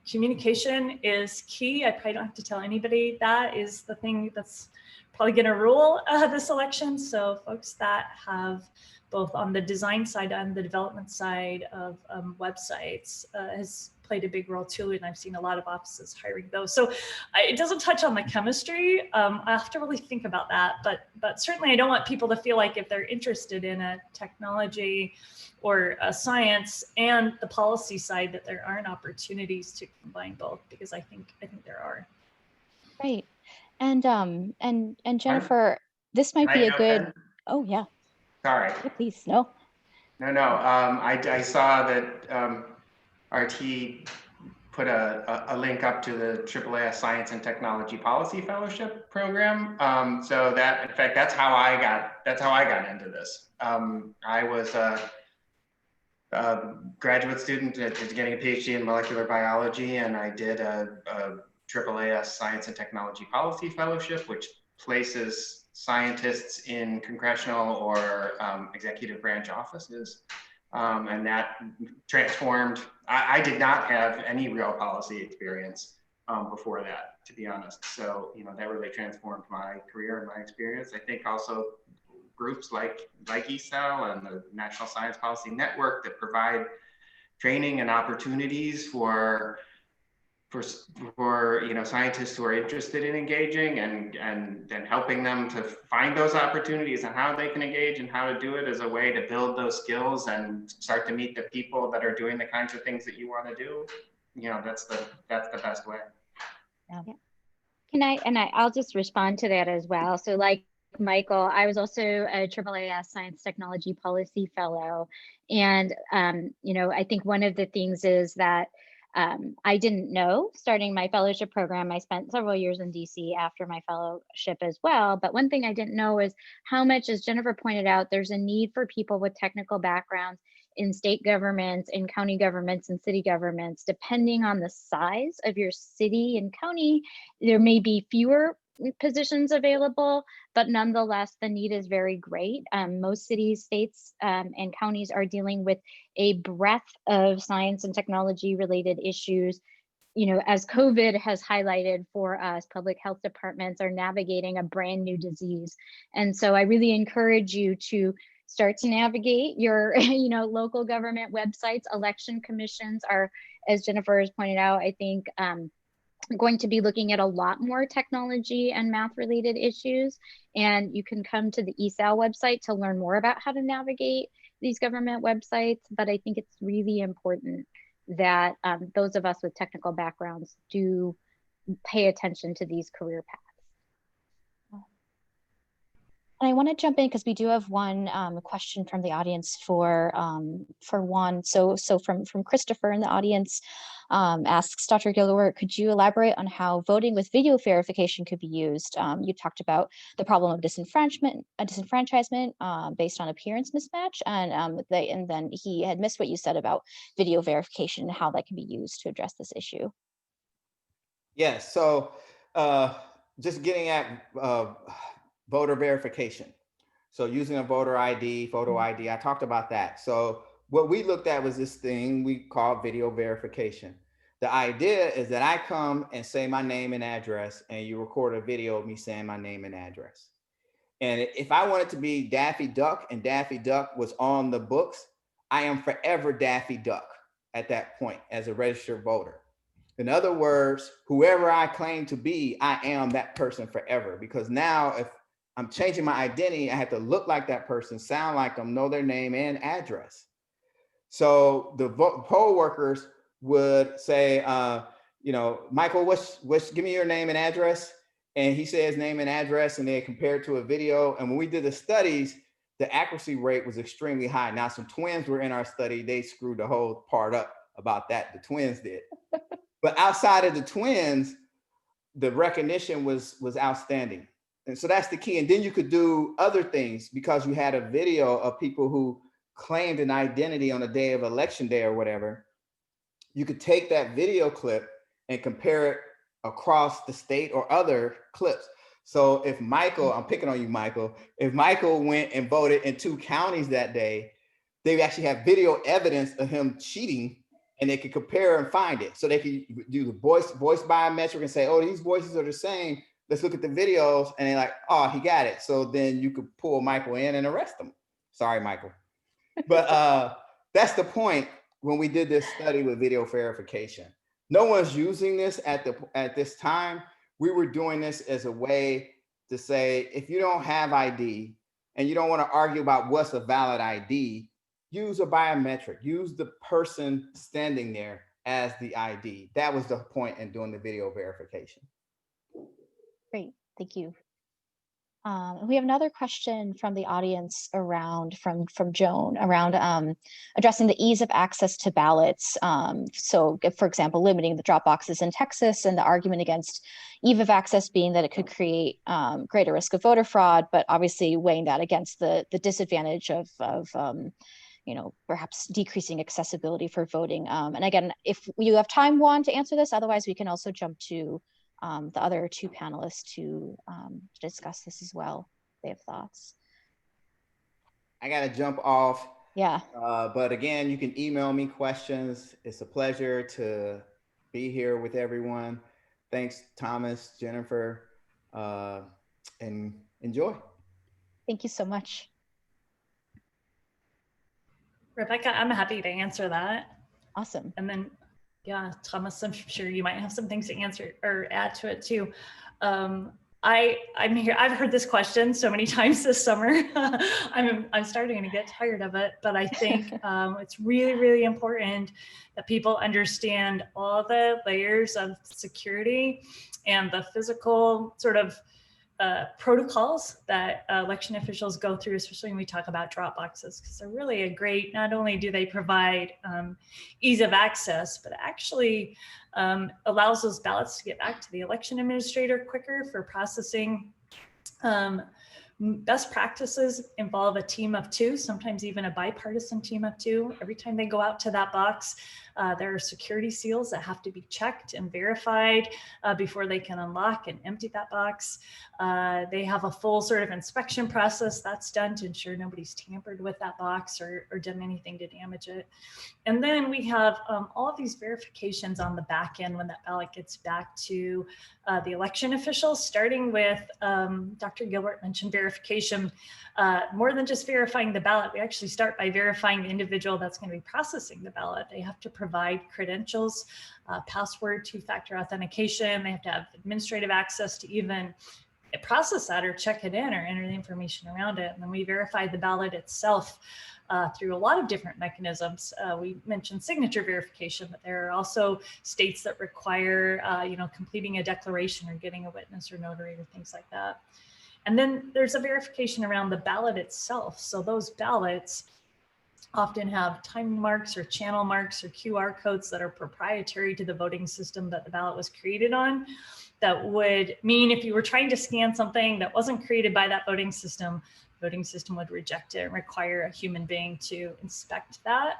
Communication is key. I probably don't have to tell anybody that is the thing that's probably going to rule this election. So folks that have both on the design side and the development side of websites has played a big role too, and I've seen a lot of offices hiring those. So it doesn't touch on the chemistry. I have to really think about that, but certainly I don't want people to feel like if they're interested in a technology or a science and the policy side that there aren't opportunities to combine both, because I think there are. Right. And Jennifer, this might be a good, oh yeah. Sorry. Yeah, please, no. No. I saw that RT put a link up to the AAAS Science and Technology Policy Fellowship program. So that, in fact, that's how I got into this. I was a graduate student getting a PhD in molecular biology, and I did a AAAS Science and Technology Policy Fellowship, which places scientists in congressional or executive branch offices. And that transformed, I did not have any real policy experience before that, to be honest. So, that really transformed my career and my experience. I think also groups like ESAL and the National Science Policy Network that provide training and opportunities for scientists who are interested in engaging and helping them to find those opportunities and how they can engage and how to do it as a way to build those skills and start to meet the people that are doing the kinds of things that you want to do. That's the best way. Yeah. I'll just respond to that as well. So like Michael, I was also a AAAS Science Technology Policy Fellow. And, I think one of the things is that I didn't know starting my fellowship program. I spent several years in DC after my fellowship as well. But one thing I didn't know is how much, as Jennifer pointed out, there's a need for people with technical backgrounds in state governments, in county governments, and city governments. Depending on the size of your city and county, there may be fewer positions available, but nonetheless, the need is very great. Most cities, states, and counties are dealing with a breadth of science and technology related issues. As COVID has highlighted for us, public health departments are navigating a brand new disease. And so I really encourage you to start to navigate your local government websites. Election commissions are, as Jennifer has pointed out, I think, going to be looking at a lot more technology and math related issues. And you can come to the ESAL website to learn more about how to navigate these government websites. But I think it's really important that those of us with technical backgrounds do pay attention to these career paths. And I want to jump in because we do have one question from the audience for Juan. So from Christopher in the audience asks, Dr. Gilbert, could you elaborate on how voting with video verification could be used? You talked about the problem of disenfranchisement based on appearance mismatch, and then he had missed what you said about video verification and how that can be used to address this issue. Yes. So just getting at voter verification. So using a voter ID, photo ID, I talked about that. So what we looked at was this thing we call video verification. The idea is that I come and say my name and address, and you record a video of me saying my name and address. And if I wanted to be Daffy Duck and Daffy Duck was on the books, I am forever Daffy Duck at that point as a registered voter. In other words, whoever I claim to be, I am that person forever, because now if I'm changing my identity, I have to look like that person, sound like them, know their name and address. So the poll workers would say, Michael, give me your name and address. And he says name and address, and they compare it to a video. And when we did the studies, the accuracy rate was extremely high. Now, some twins were in our study. They screwed the whole part up about that. The twins did. But outside of the twins, the recognition was outstanding. And so that's the key. And then you could do other things because you had a video of people who claimed an identity on the day of election day or whatever. You could take that video clip and compare it across the state or other clips. So if Michael, I'm picking on you, Michael, if Michael went and voted in 2 counties that day, they actually have video evidence of him cheating, and they could compare and find it. So they could do the voice biometric and say, oh, these voices are the same. Let's look at the videos. And they're like, oh, he got it. So then you could pull Michael in and arrest him. Sorry, Michael. But that's the point. when we did this study with video verification. No one's using this at this time. We were doing this as a way to say, if you don't have ID and you don't want to argue about what's a valid ID, use a biometric, use the person standing there as the ID. That was the point in doing the video verification. Great, thank you. We have another question from the audience around from Joan around addressing the ease of access to ballots. So if, for example, limiting the drop boxes in Texas, and the argument against ease of access being that it could create greater risk of voter fraud, but obviously weighing that against the disadvantage of you know, perhaps decreasing accessibility for voting. And again, if you have time, Juan, to answer this, otherwise we can also jump to the other two panelists to discuss this as well. They have thoughts. I got to jump off. Yeah. But again, you can email me questions. It's a pleasure to be here with everyone. Thanks, Thomas, Jennifer, and enjoy. Thank you so much. Rebecca, I'm happy to answer that. Awesome. And then, yeah, Thomas, I'm sure you might have some things to answer or add to it too. I'm here. I've heard this question so many times this summer. I'm starting to get tired of it, but I think it's really, really important that people understand all the layers of security and the physical sort of protocols that election officials go through, especially when we talk about drop boxes, because they're really a great, not only do they provide ease of access, but actually allows those ballots to get back to the election administrator quicker for processing. Best practices involve a team of two, sometimes even a bipartisan team of two. Every time they go out to that box, there are security seals that have to be checked and verified before they can unlock and empty that box. They have a full sort of inspection process that's done to ensure nobody's tampered with that box or done anything to damage it. And then we have all of these verifications on the back end when that ballot gets back to the election officials, starting with Dr. Gilbert mentioned verification. More than just verifying the ballot, we actually start by verifying the individual that's going to be processing the ballot. They have to provide credentials, password, two-factor authentication. They have to have administrative access to even process that or check it in or enter the information around it. And then we verify the ballot itself through a lot of different mechanisms. We mentioned signature verification, but there are also states that require, completing a declaration or getting a witness or notary or things like that. And then there's a verification around the ballot itself. So those ballots often have time marks or channel marks or QR codes that are proprietary to the voting system that the ballot was created on. That would mean if you were trying to scan something that wasn't created by that voting system would reject it and require a human being to inspect that.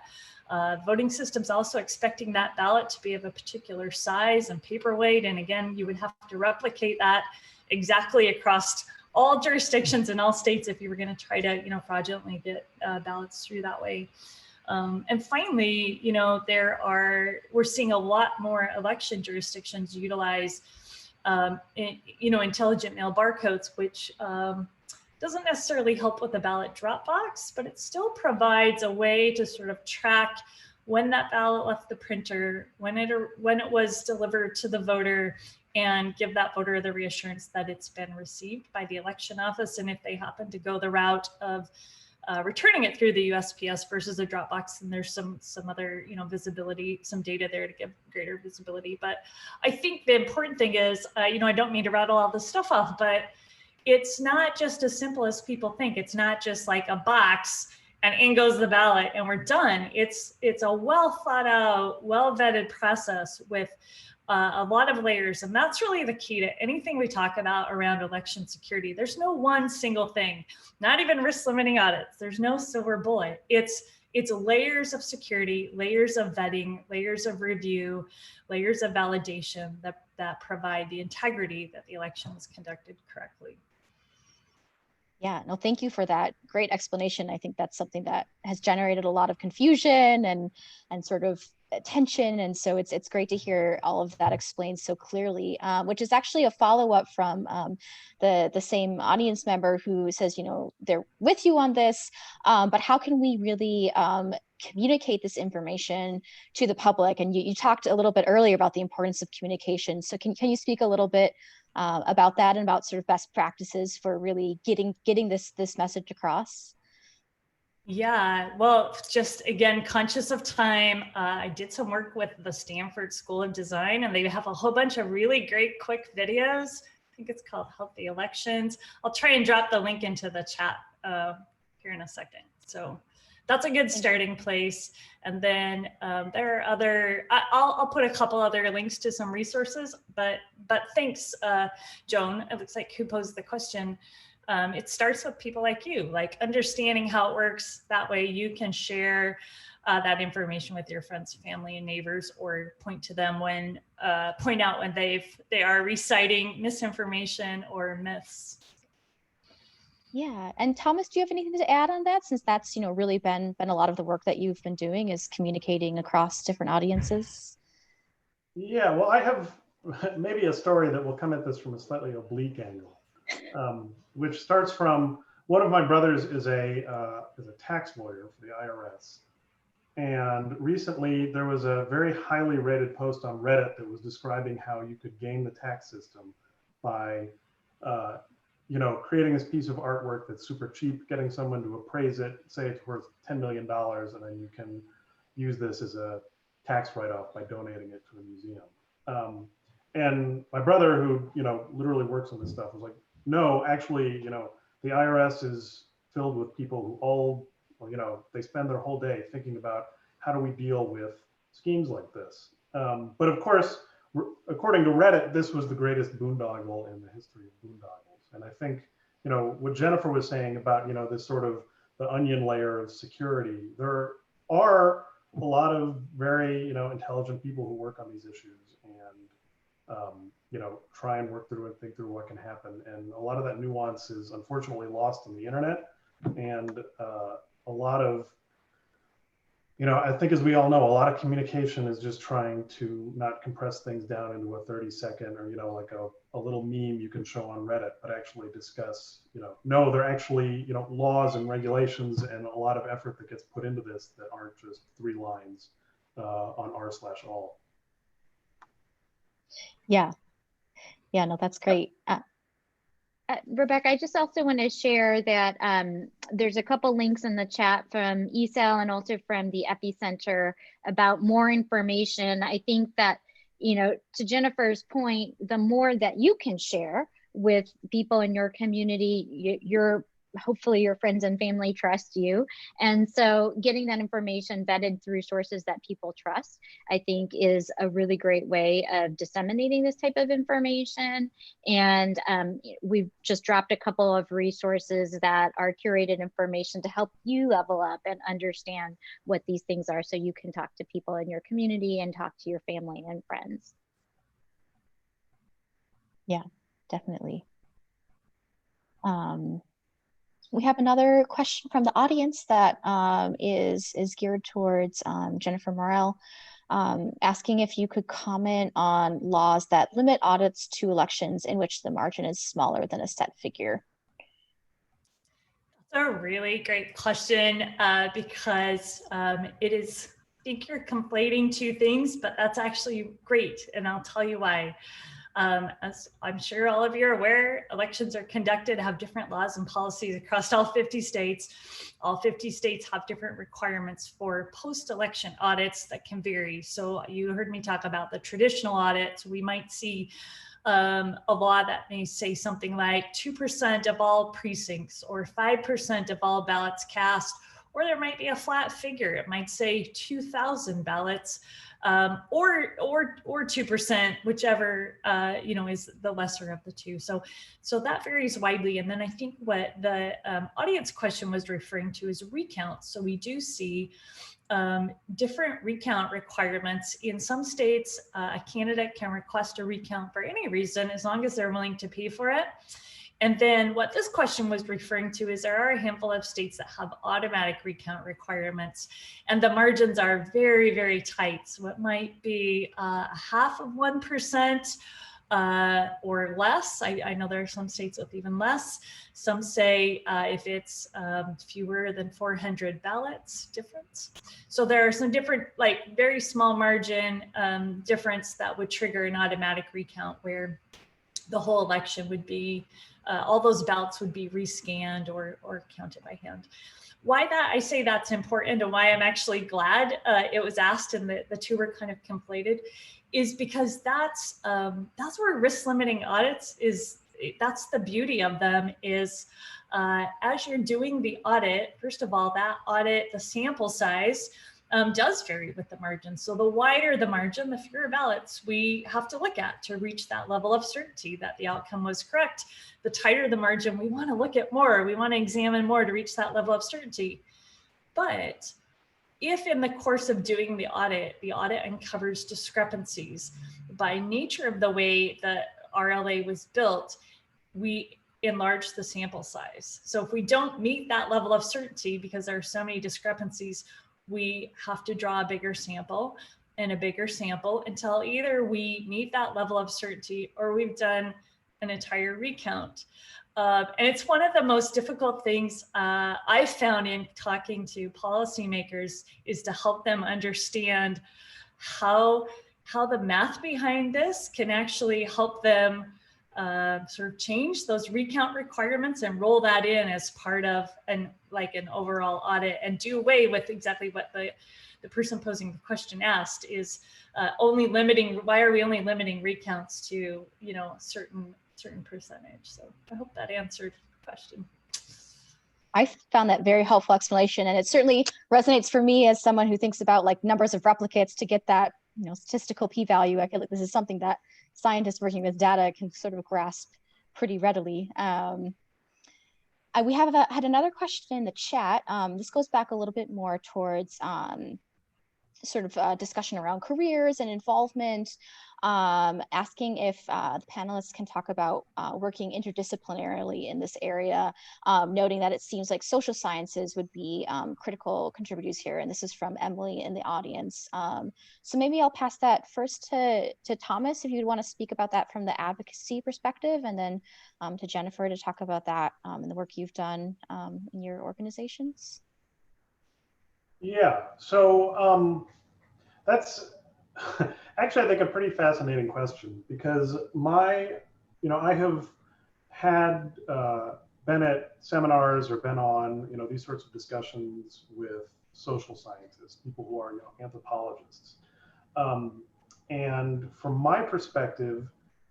Voting system's also expecting that ballot to be of a particular size and paperweight. And again, you would have to replicate that exactly across all jurisdictions in all states if you were going to try to, fraudulently get ballots through that way. And finally, we're seeing a lot more election jurisdictions utilize, intelligent mail barcodes, which doesn't necessarily help with the ballot drop box, but it still provides a way to sort of track when that ballot left the printer, when it was delivered to the voter, and give that voter the reassurance that it's been received by the election office. And if they happen to go the route of returning it through the USPS versus a drop box, and there's some other visibility, some data there to give greater visibility. But I think the important thing is, I don't mean to rattle all this stuff off, but it's not just as simple as people think. It's not just like a box and in goes the ballot and we're done. It's a well thought out, well vetted process with a lot of layers. And that's really the key to anything we talk about around election security. There's no one single thing, not even risk limiting audits. There's no silver bullet. It's layers of security, layers of vetting, layers of review, layers of validation that provide the integrity that the election is conducted correctly. Yeah, no, thank you for that great explanation. I think that's something that has generated a lot of confusion and sort of tension. And so it's great to hear all of that explained so clearly, which is actually a follow-up from the same audience member who says, you know, they're with you on this, but how can we really communicate this information to the public? And you talked a little bit earlier about the importance of communication. So can you speak a little bit about that and about sort of best practices for really getting this message across? Yeah, well, just again, conscious of time, I did some work with the Stanford School of Design, and they have a whole bunch of really great quick videos. I think it's called Healthy Elections. I'll try and drop the link into the chat here in a second. So that's a good starting place. And then there are other, I'll put a couple other links to some resources, but thanks, Joan, it looks like who posed the question. It starts with people like you, like understanding how it works. That way you can share that information with your friends, family, and neighbors, or point to them when, point out when they are reciting misinformation or myths. Yeah, and Thomas, do you have anything to add on that, since that's, you know, really been a lot of the work that you've been doing is communicating across different audiences? Yeah, well, I have maybe a story that will come at this from a slightly oblique angle, which starts from one of my brothers is a tax lawyer for the IRS. And recently there was a very highly rated post on Reddit that was describing how you could game the tax system by you know, creating this piece of artwork that's super cheap, getting someone to appraise it, say it's worth $10 million, and then you can use this as a tax write-off by donating it to a museum. And my brother, who, you know, literally works on this stuff, was like, no, actually, you know, the IRS is filled with people who all, well, you know, they spend their whole day thinking about how do we deal with schemes like this. But of course, according to Reddit, this was the greatest boondoggle in the history of boondoggles. And I think, you know, what Jennifer was saying about, you know, this sort of the onion layer of security, there are a lot of very, you know, intelligent people who work on these issues and, you know, try and work through and think through what can happen. And a lot of that nuance is unfortunately lost on the internet. And a lot of, you know, I think as we all know, a lot of communication is just trying to not compress things down into a 30-second or, you know, like a little meme you can show on Reddit, but actually discuss, you know, no, there are actually, you know, laws and regulations and a lot of effort that gets put into this that aren't just 3 lines on r/all. Yeah, no, that's great. Rebecca, I just also want to share that there's a couple links in the chat from ESAL and also from the Epicenter about more information. I think that, you know, to Jennifer's point, the more that you can share with people in your community, hopefully your friends and family trust you. And so getting that information vetted through sources that people trust, I think is a really great way of disseminating this type of information. And we've just dropped a couple of resources that are curated information to help you level up and understand what these things are, so you can talk to people in your community and talk to your family and friends. Yeah, definitely. We have another question from the audience that is geared towards Jennifer Morel, asking if you could comment on laws that limit audits to elections in which the margin is smaller than a set figure. That's a really great question because it is, I think you're conflating 2 things, but that's actually great. And I'll tell you why. As I'm sure all of you are aware, elections are conducted, have different laws and policies across all 50 states. All 50 states have different requirements for post-election audits that can vary. So you heard me talk about the traditional audits. We might see a law that may say something like 2% of all precincts or 5% of all ballots cast, or there might be a flat figure. It might say 2,000 ballots. Or 2%, whichever you know, is the lesser of the two. So that varies widely. And then I think what the audience question was referring to is recount. So we do see different recount requirements. In some states, a candidate can request a recount for any reason as long as they're willing to pay for it. And then what this question was referring to is there are a handful of states that have automatic recount requirements, and the margins are very, very tight. So it might be 0.5% or less. I know there are some states with even less. Some say if it's fewer than 400 ballots difference. So there are some different, like very small margin difference that would trigger an automatic recount where the whole election would be, all those ballots would be rescanned or counted by hand. Why that, I say that's important, and why I'm actually glad it was asked and the two were kind of conflated, is because that's where risk limiting audits is. That's the beauty of them is as you're doing the audit, first of all, that audit, the sample size does vary with the margin. So the wider the margin, the fewer ballots we have to look at to reach that level of certainty that the outcome was correct. The tighter the margin, we want to look at more, we want to examine more to reach that level of certainty. But if in the course of doing the audit uncovers discrepancies, by nature of the way the RLA was built, we enlarge the sample size. So if we don't meet that level of certainty because there are so many discrepancies, we have to draw a bigger sample and a bigger sample until either we meet that level of certainty or we've done an entire recount. And it's one of the most difficult things I've found in talking to policymakers is to help them understand how the math behind this can actually help them sort of change those recount requirements and roll that in as part of an overall audit and do away with exactly what the person posing the question asked is why are we only limiting recounts to, you know, a certain percentage. So I hope that answered the question. I found that very helpful explanation, and it certainly resonates for me as someone who thinks about like numbers of replicates to get that, you know, statistical p-value. I feel like this is something that scientists working with data can sort of grasp pretty readily. We have had another question in the chat. This goes back a little bit more towards sort of discussion around careers and involvement, asking if the panelists can talk about working interdisciplinarily in this area, noting that it seems like social sciences would be critical contributors here. And this is from Emily in the audience. So maybe I'll pass that first to Thomas, if you'd want to speak about that from the advocacy perspective, and then to Jennifer to talk about that and the work you've done in your organizations. Yeah, so that's actually, I think, a pretty fascinating question because I have had been at seminars or been on, you know, these sorts of discussions with social scientists, people who are, you know, anthropologists. And from my perspective,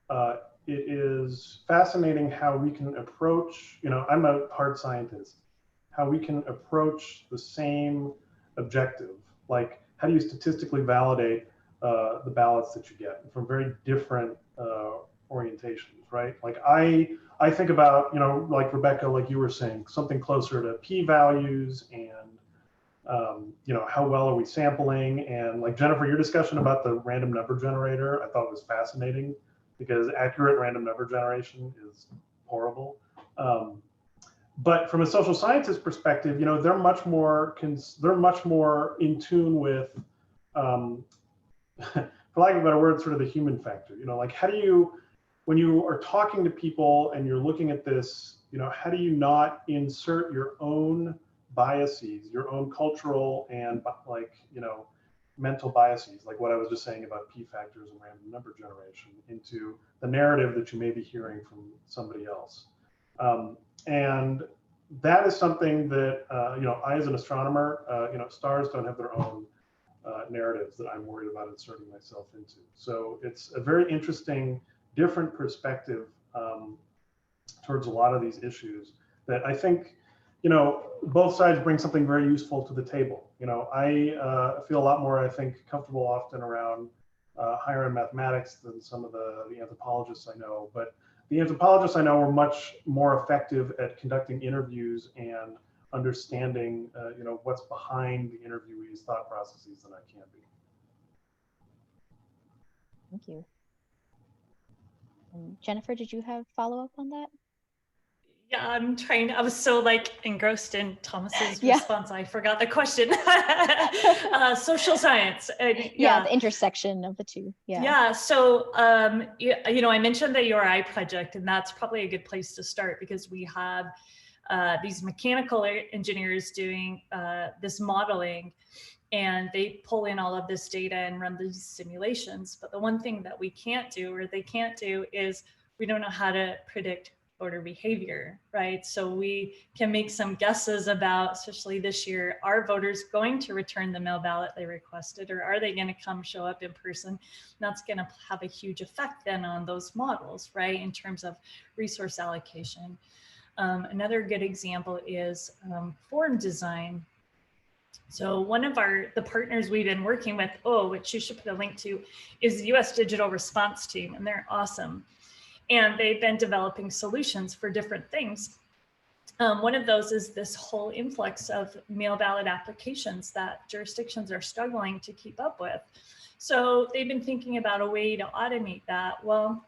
it is fascinating how we can approach, you know, I'm a hard scientist, how we can approach the same objective, like how do you statistically validate the ballots that you get from very different orientations, right? Like I think about, you know, like Rebecca, like you were saying, something closer to p-values and, you know, how well are we sampling? And like Jennifer, your discussion about the random number generator, I thought was fascinating because accurate random number generation is horrible. But from a social scientist perspective, you know, they're much more in tune with, for lack of a better word, sort of the human factor. You know, like how do you, when you are talking to people and you're looking at this, you know, how do you not insert your own biases, your own cultural and like, you know, mental biases, like what I was just saying about p factors and random number generation, into the narrative that you may be hearing from somebody else. And that is something that, you know, I as an astronomer, you know, stars don't have their own narratives that I'm worried about inserting myself into. So it's a very interesting, different perspective towards a lot of these issues that I think, you know, both sides bring something very useful to the table. You know, I feel a lot more, I think, comfortable often around higher end mathematics than some of the anthropologists I know, but the anthropologists I know are much more effective at conducting interviews and understanding, you know, what's behind the interviewees' thought processes than I can be. Thank you. Jennifer, did you have follow-up on that? Yeah, I'm trying. I was so like engrossed in Thomas's Yeah. response. I forgot the question. Social science. And Yeah, the intersection of the two. Yeah. Yeah. So, you know, I mentioned the URI project, and that's probably a good place to start because we have these mechanical engineers doing this modeling, and they pull in all of this data and run these simulations. But the one thing that we can't do, or they can't do, is we don't know how to predict voter behavior, right? So we can make some guesses about, especially this year, are voters going to return the mail ballot they requested, or are they going to come show up in person? And that's going to have a huge effect then on those models, right, in terms of resource allocation. Another good example is form design. So one of the partners we've been working with, which you should put a link to, is the US Digital Response Team, and they're awesome. And they've been developing solutions for different things. One of those is this whole influx of mail ballot applications that jurisdictions are struggling to keep up with. So they've been thinking about a way to automate that. Well,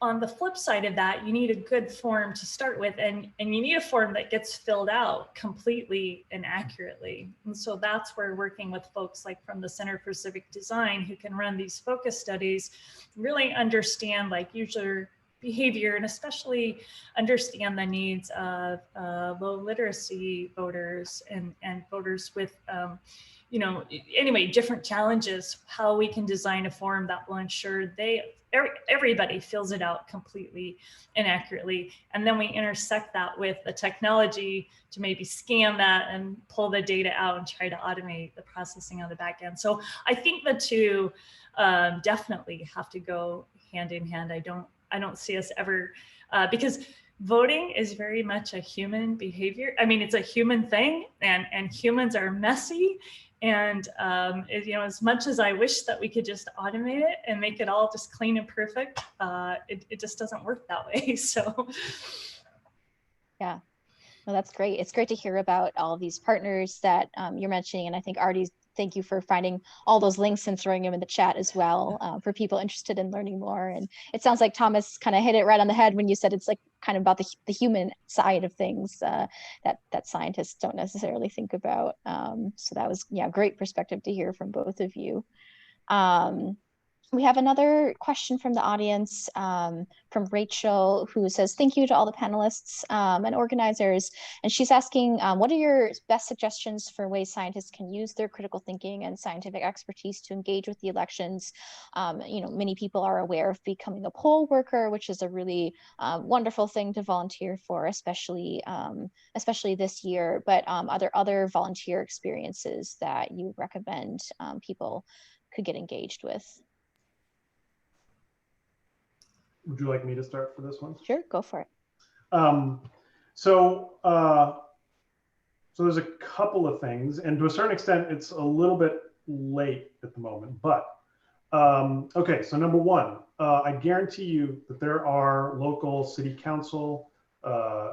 on the flip side of that, you need a good form to start with, and you need a form that gets filled out completely and accurately. And so that's where working with folks like from the Center for Civic Design, who can run these focus studies, really understand like user behavior, and especially understand the needs of low literacy voters and voters with you know, anyway, different challenges, how we can design a form that will ensure everybody fills it out completely and accurately. And then we intersect that with the technology to maybe scan that and pull the data out and try to automate the processing on the back end. So I think the two definitely have to go hand in hand. I don't see us ever, because voting is very much a human behavior. I mean, it's a human thing, and humans are messy. And you know, as much as I wish that we could just automate it and make it all just clean and perfect, it just doesn't work that way. So, Yeah, well, that's great. It's great to hear about all of these partners that you're mentioning, and I think Artie, thank you for finding all those links and throwing them in the chat as well for people interested in learning more. And it sounds like Thomas kind of hit it right on the head when you said it's like kind of about the human side of things that scientists don't necessarily think about. So that was, yeah, great perspective to hear from both of you. We have another question from the audience from Rachel, who says, thank you to all the panelists and organizers. And she's asking, what are your best suggestions for ways scientists can use their critical thinking and scientific expertise to engage with the elections? You know, many people are aware of becoming a poll worker, which is a really wonderful thing to volunteer for, especially this year. But are there other volunteer experiences that you recommend people could get engaged with? Would you like me to start for this one? Sure, go for it. So there's a couple of things, and to a certain extent, it's a little bit late at the moment, but okay, so number one, I guarantee you that there are local city council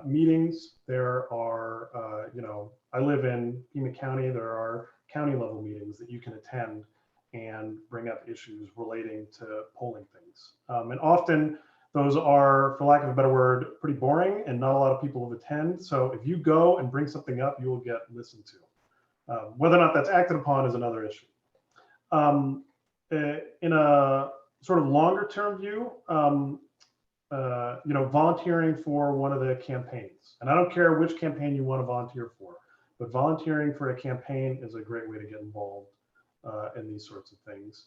meetings. There are, you know, I live in Pima County, there are county level meetings that you can attend and bring up issues relating to polling things. And often those are, for lack of a better word, pretty boring and not a lot of people have attended. So if you go and bring something up, you will get listened to. Whether or not that's acted upon is another issue. In a sort of longer term view, you know, volunteering for one of the campaigns. And I don't care which campaign you want to volunteer for, but volunteering for a campaign is a great way to get involved in these sorts of things.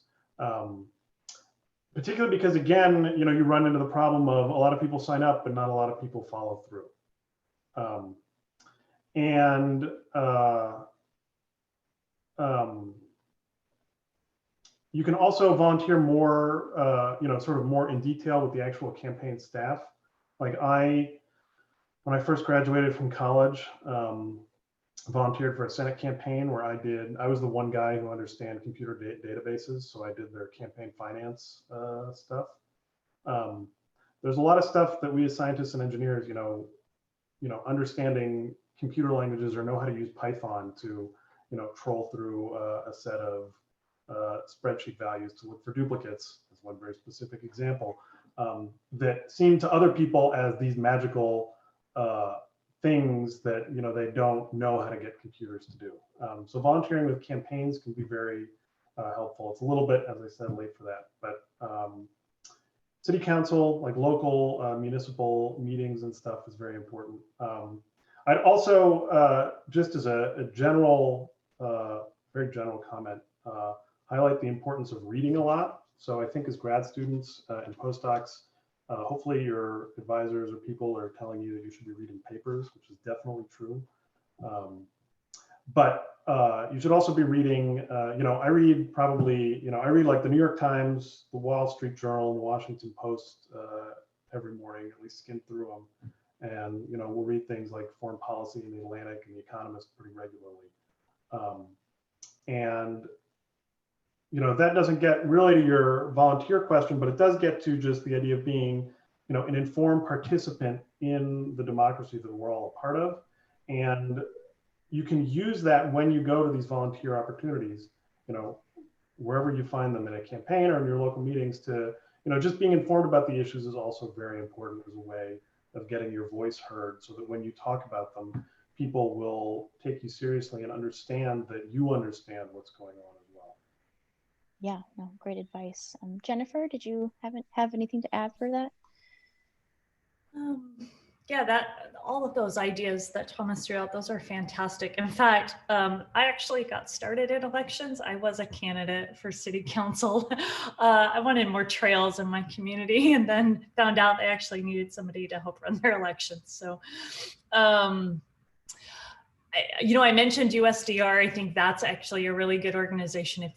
Particularly because, again, you know, you run into the problem of a lot of people sign up, but not a lot of people follow through. You can also volunteer more, you know, sort of more in detail with the actual campaign staff. Like when I first graduated from college, volunteered for a Senate campaign where I was the one guy who understand computer databases. So I did their campaign finance stuff. There's a lot of stuff that we as scientists and engineers, you know, understanding computer languages or know how to use Python to, you know, troll through a set of spreadsheet values to look for duplicates is one very specific example. that seem to other people as these magical things that they don't know how to get computers to do. So volunteering with campaigns can be very helpful. It's a little bit, as I said, late for that, but city council, like local municipal meetings and stuff, is very important. I'd also, just as a general, very general comment, highlight the importance of reading a lot. So I think as grad students and postdocs, hopefully your advisors or people are telling you that you should be reading papers, which is definitely true. But you should also be reading, I read probably, I read like the New York Times, the Wall Street Journal, and the Washington Post every morning, at least skim through them. And, we'll read things like Foreign Policy and The Atlantic and The Economist pretty regularly. And that doesn't get really to your volunteer question, but it does get to just the idea of being, an informed participant in the democracy that we're all a part of. And you can use that when you go to these volunteer opportunities, wherever you find them in a campaign or in your local meetings to, just being informed about the issues is also very important as a way of getting your voice heard, so that when you talk about them, people will take you seriously and understand that you understand what's going on as well. Yeah, no, great advice. Jennifer, did you have anything to add for that? Yeah, all of those ideas that Thomas threw out, those are fantastic. In fact, I actually got started in elections. I was a candidate for city council. I wanted more trails in my community, and then found out they actually needed somebody to help run their elections. So, I mentioned USDR. I think that's actually a really good organization.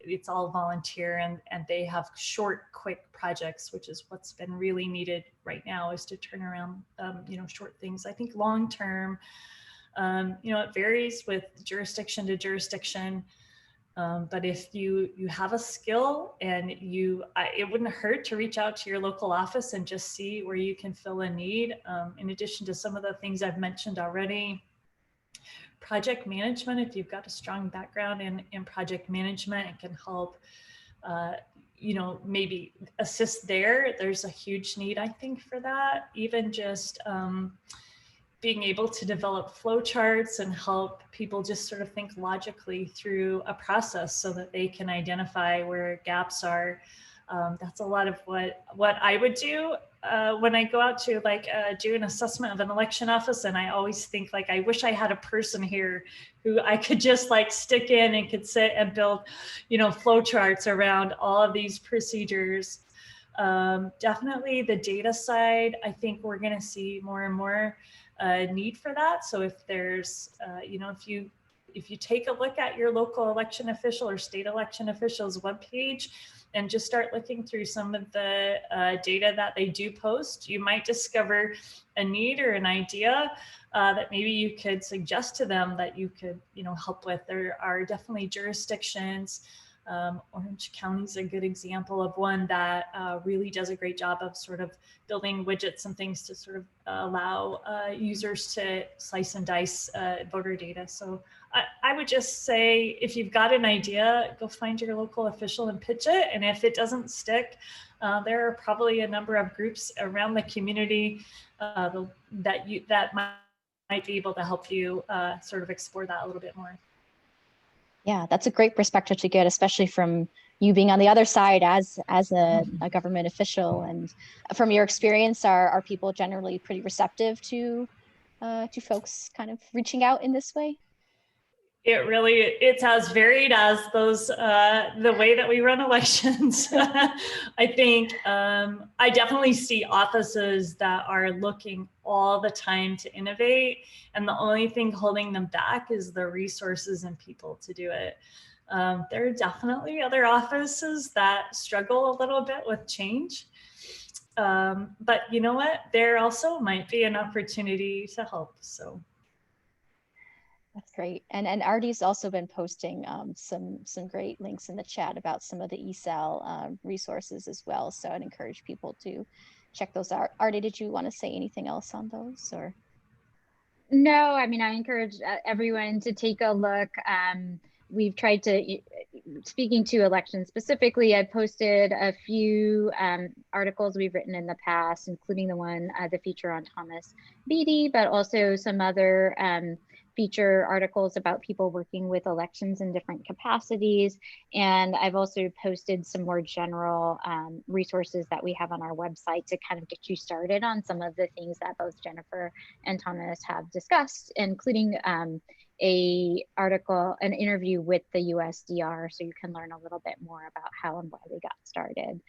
It's all volunteer, and they have short, quick projects, which is what's been really needed right now, is to turn around, short things. I think long term, it varies with jurisdiction to jurisdiction. But if you have a skill and it wouldn't hurt to reach out to your local office and just see where you can fill a need. In addition to some of the things I've mentioned already. Project management, if you've got a strong background in project management, it can help, maybe assist there. There's a huge need, I think, for that. Even just being able to develop flowcharts and help people just sort of think logically through a process so that they can identify where gaps are. That's a lot of what I would do when I go out to do an assessment of an election office. And I always think I wish I had a person here who I could just stick in and could sit and build, flowcharts around all of these procedures. Definitely the data side, I think we're going to see more and more need for that. So if there's, if you take a look at your local election official or state election official's webpage, and just start looking through some of the data that they do post, you might discover a need or an idea that maybe you could suggest to them that you could, help with. There are definitely jurisdictions. Orange County is a good example of one that really does a great job of sort of building widgets and things to sort of allow users to slice and dice voter data. So I would just say, if you've got an idea, go find your local official and pitch it. And if it doesn't stick, there are probably a number of groups around the community that might be able to help you sort of explore that a little bit more. Yeah, that's a great perspective to get, especially from you being on the other side as a government official. And from your experience, are people generally pretty receptive to folks kind of reaching out in this way? It's as varied as the way that we run elections. I think I definitely see offices that are looking all the time to innovate, and the only thing holding them back is the resources and people to do it. There are definitely other offices that struggle a little bit with change. But you know what? There also might be an opportunity to help. So. That's great. And Artie's also been posting some great links in the chat about some of the ESAL resources as well. So I'd encourage people to check those out. Artie, did you want to say anything else on those, or? No, I mean, I encourage everyone to take a look. We've tried to speaking to elections specifically, I posted a few articles we've written in the past, including the one, the feature on Thomas Beatty, but also some other feature articles about people working with elections in different capacities. And I've also posted some more general resources that we have on our website to kind of get you started on some of the things that both Jennifer and Thomas have discussed, including an interview with the USDR, so you can learn a little bit more about how and why we got started.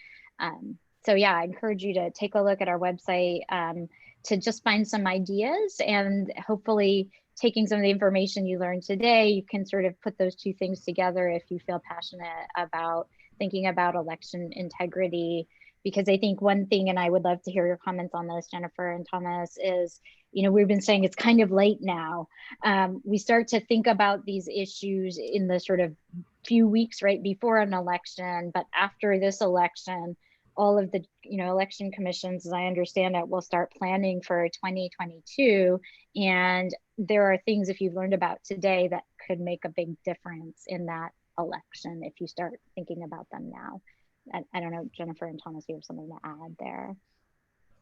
So yeah, I encourage you to take a look at our website to just find some ideas, and hopefully taking some of the information you learned today, you can sort of put those two things together if you feel passionate about thinking about election integrity. Because I think one thing, and I would love to hear your comments on this, Jennifer and Thomas, is, you know, we've been saying it's kind of late now. We start to think about these issues in the sort of few weeks right before an election, but after this election, all of the, you know, election commissions, as I understand it, will start planning for 2022. And there are things, if you've learned about today, that could make a big difference in that election if you start thinking about them now. I don't know, Jennifer and Thomas, you have something to add there.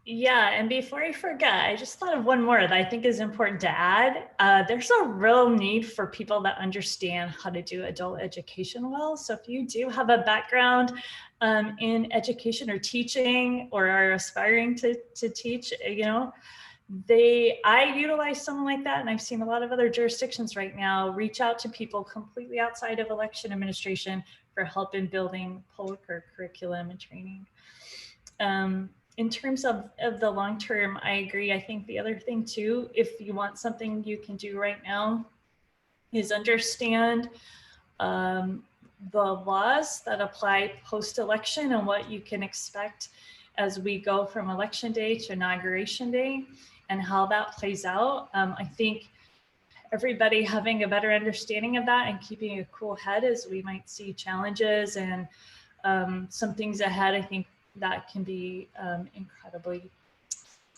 Yeah, and before I forget, I just thought of one more that I think is important to add. There's a real need for people that understand how to do adult education well. So if you do have a background in education or teaching, or are aspiring to teach, you know, I utilize someone like that, and I've seen a lot of other jurisdictions right now reach out to people completely outside of election administration for help in building public or curriculum and training. In terms of the long term, I agree. I think the other thing too, if you want something you can do right now, is understand the laws that apply post-election and what you can expect as we go from election day to inauguration day and how that plays out. I think everybody having a better understanding of that and keeping a cool head as we might see challenges and some things ahead, I think that can be incredibly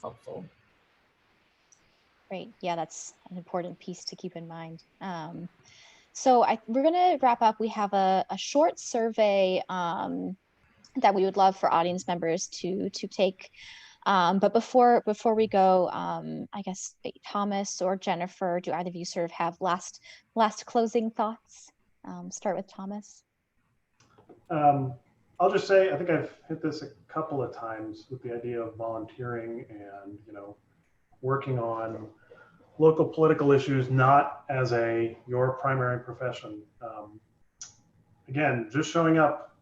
helpful. Great. Yeah, that's an important piece to keep in mind. So we're going to wrap up. We have a short survey that we would love for audience members to take. But before we go, I guess Thomas or Jennifer, do either of you sort of have last closing thoughts? Start with Thomas. I'll just say, I think I've hit this a couple of times with the idea of volunteering and, you know, working on local political issues, not as your primary profession. Again, just showing up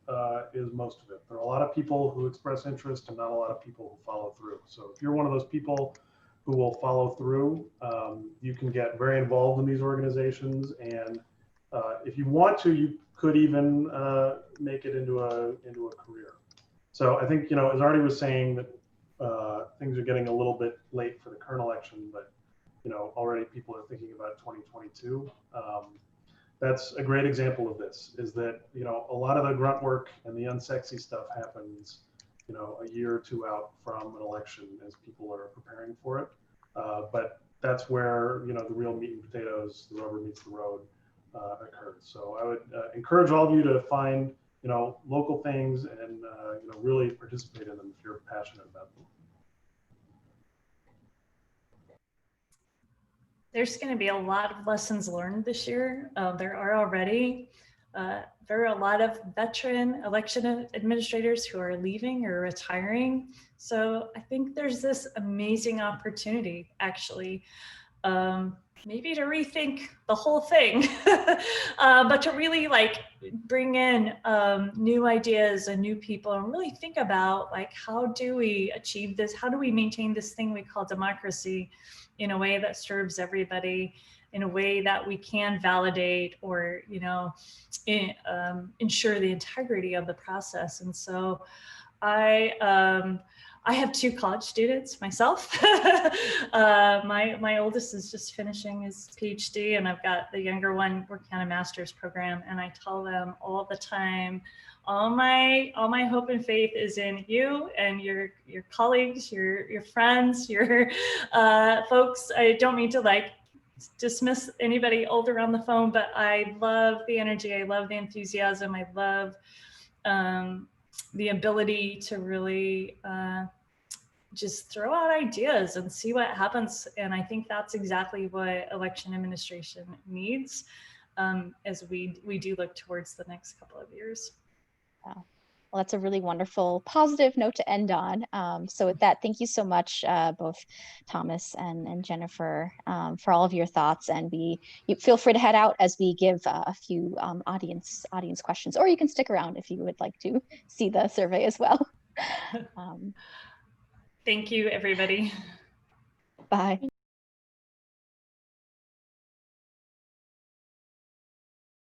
is most of it. There are a lot of people who express interest and not a lot of people who follow through. So if you're one of those people who will follow through, you can get very involved in these organizations. And if you want to, you could even make it into a career. So I think, you know, as Artie was saying, that things are getting a little bit late for the current election, but, you know, already people are thinking about 2022. That's a great example of this, is that, you know, a lot of the grunt work and the unsexy stuff happens, you know, a year or two out from an election as people are preparing for it. But that's where, you know, the real meat and potatoes, the rubber meets the road, occurs. So I would encourage all of you to find, you know, local things and, you know, really participate in them if you're passionate about them. There's going to be a lot of lessons learned this year. There are already. There are a lot of veteran election administrators who are leaving or retiring. So I think there's this amazing opportunity, actually, maybe to rethink the whole thing, but to really like bring in new ideas and new people and really think about like, how do we achieve this? How do we maintain this thing we call democracy in a way that serves everybody, in a way that we can validate or, you know, ensure the integrity of the process. And so I have 2 college students myself. My oldest is just finishing his PhD, and I've got the younger one working on a master's program. And I tell them all the time, all my hope and faith is in you and your colleagues, your friends, your folks. I don't mean to like dismiss anybody older on the phone, but I love the energy. I love the enthusiasm. I love the ability to really just throw out ideas and see what happens. And I think that's exactly what election administration needs as we do look towards the next couple of years. Wow. Well, that's a really wonderful, positive note to end on. So with that, thank you so much, both Thomas and Jennifer, for all of your thoughts. And you feel free to head out as we give a few audience questions, or you can stick around if you would like to see the survey as well. Thank you, everybody. Bye.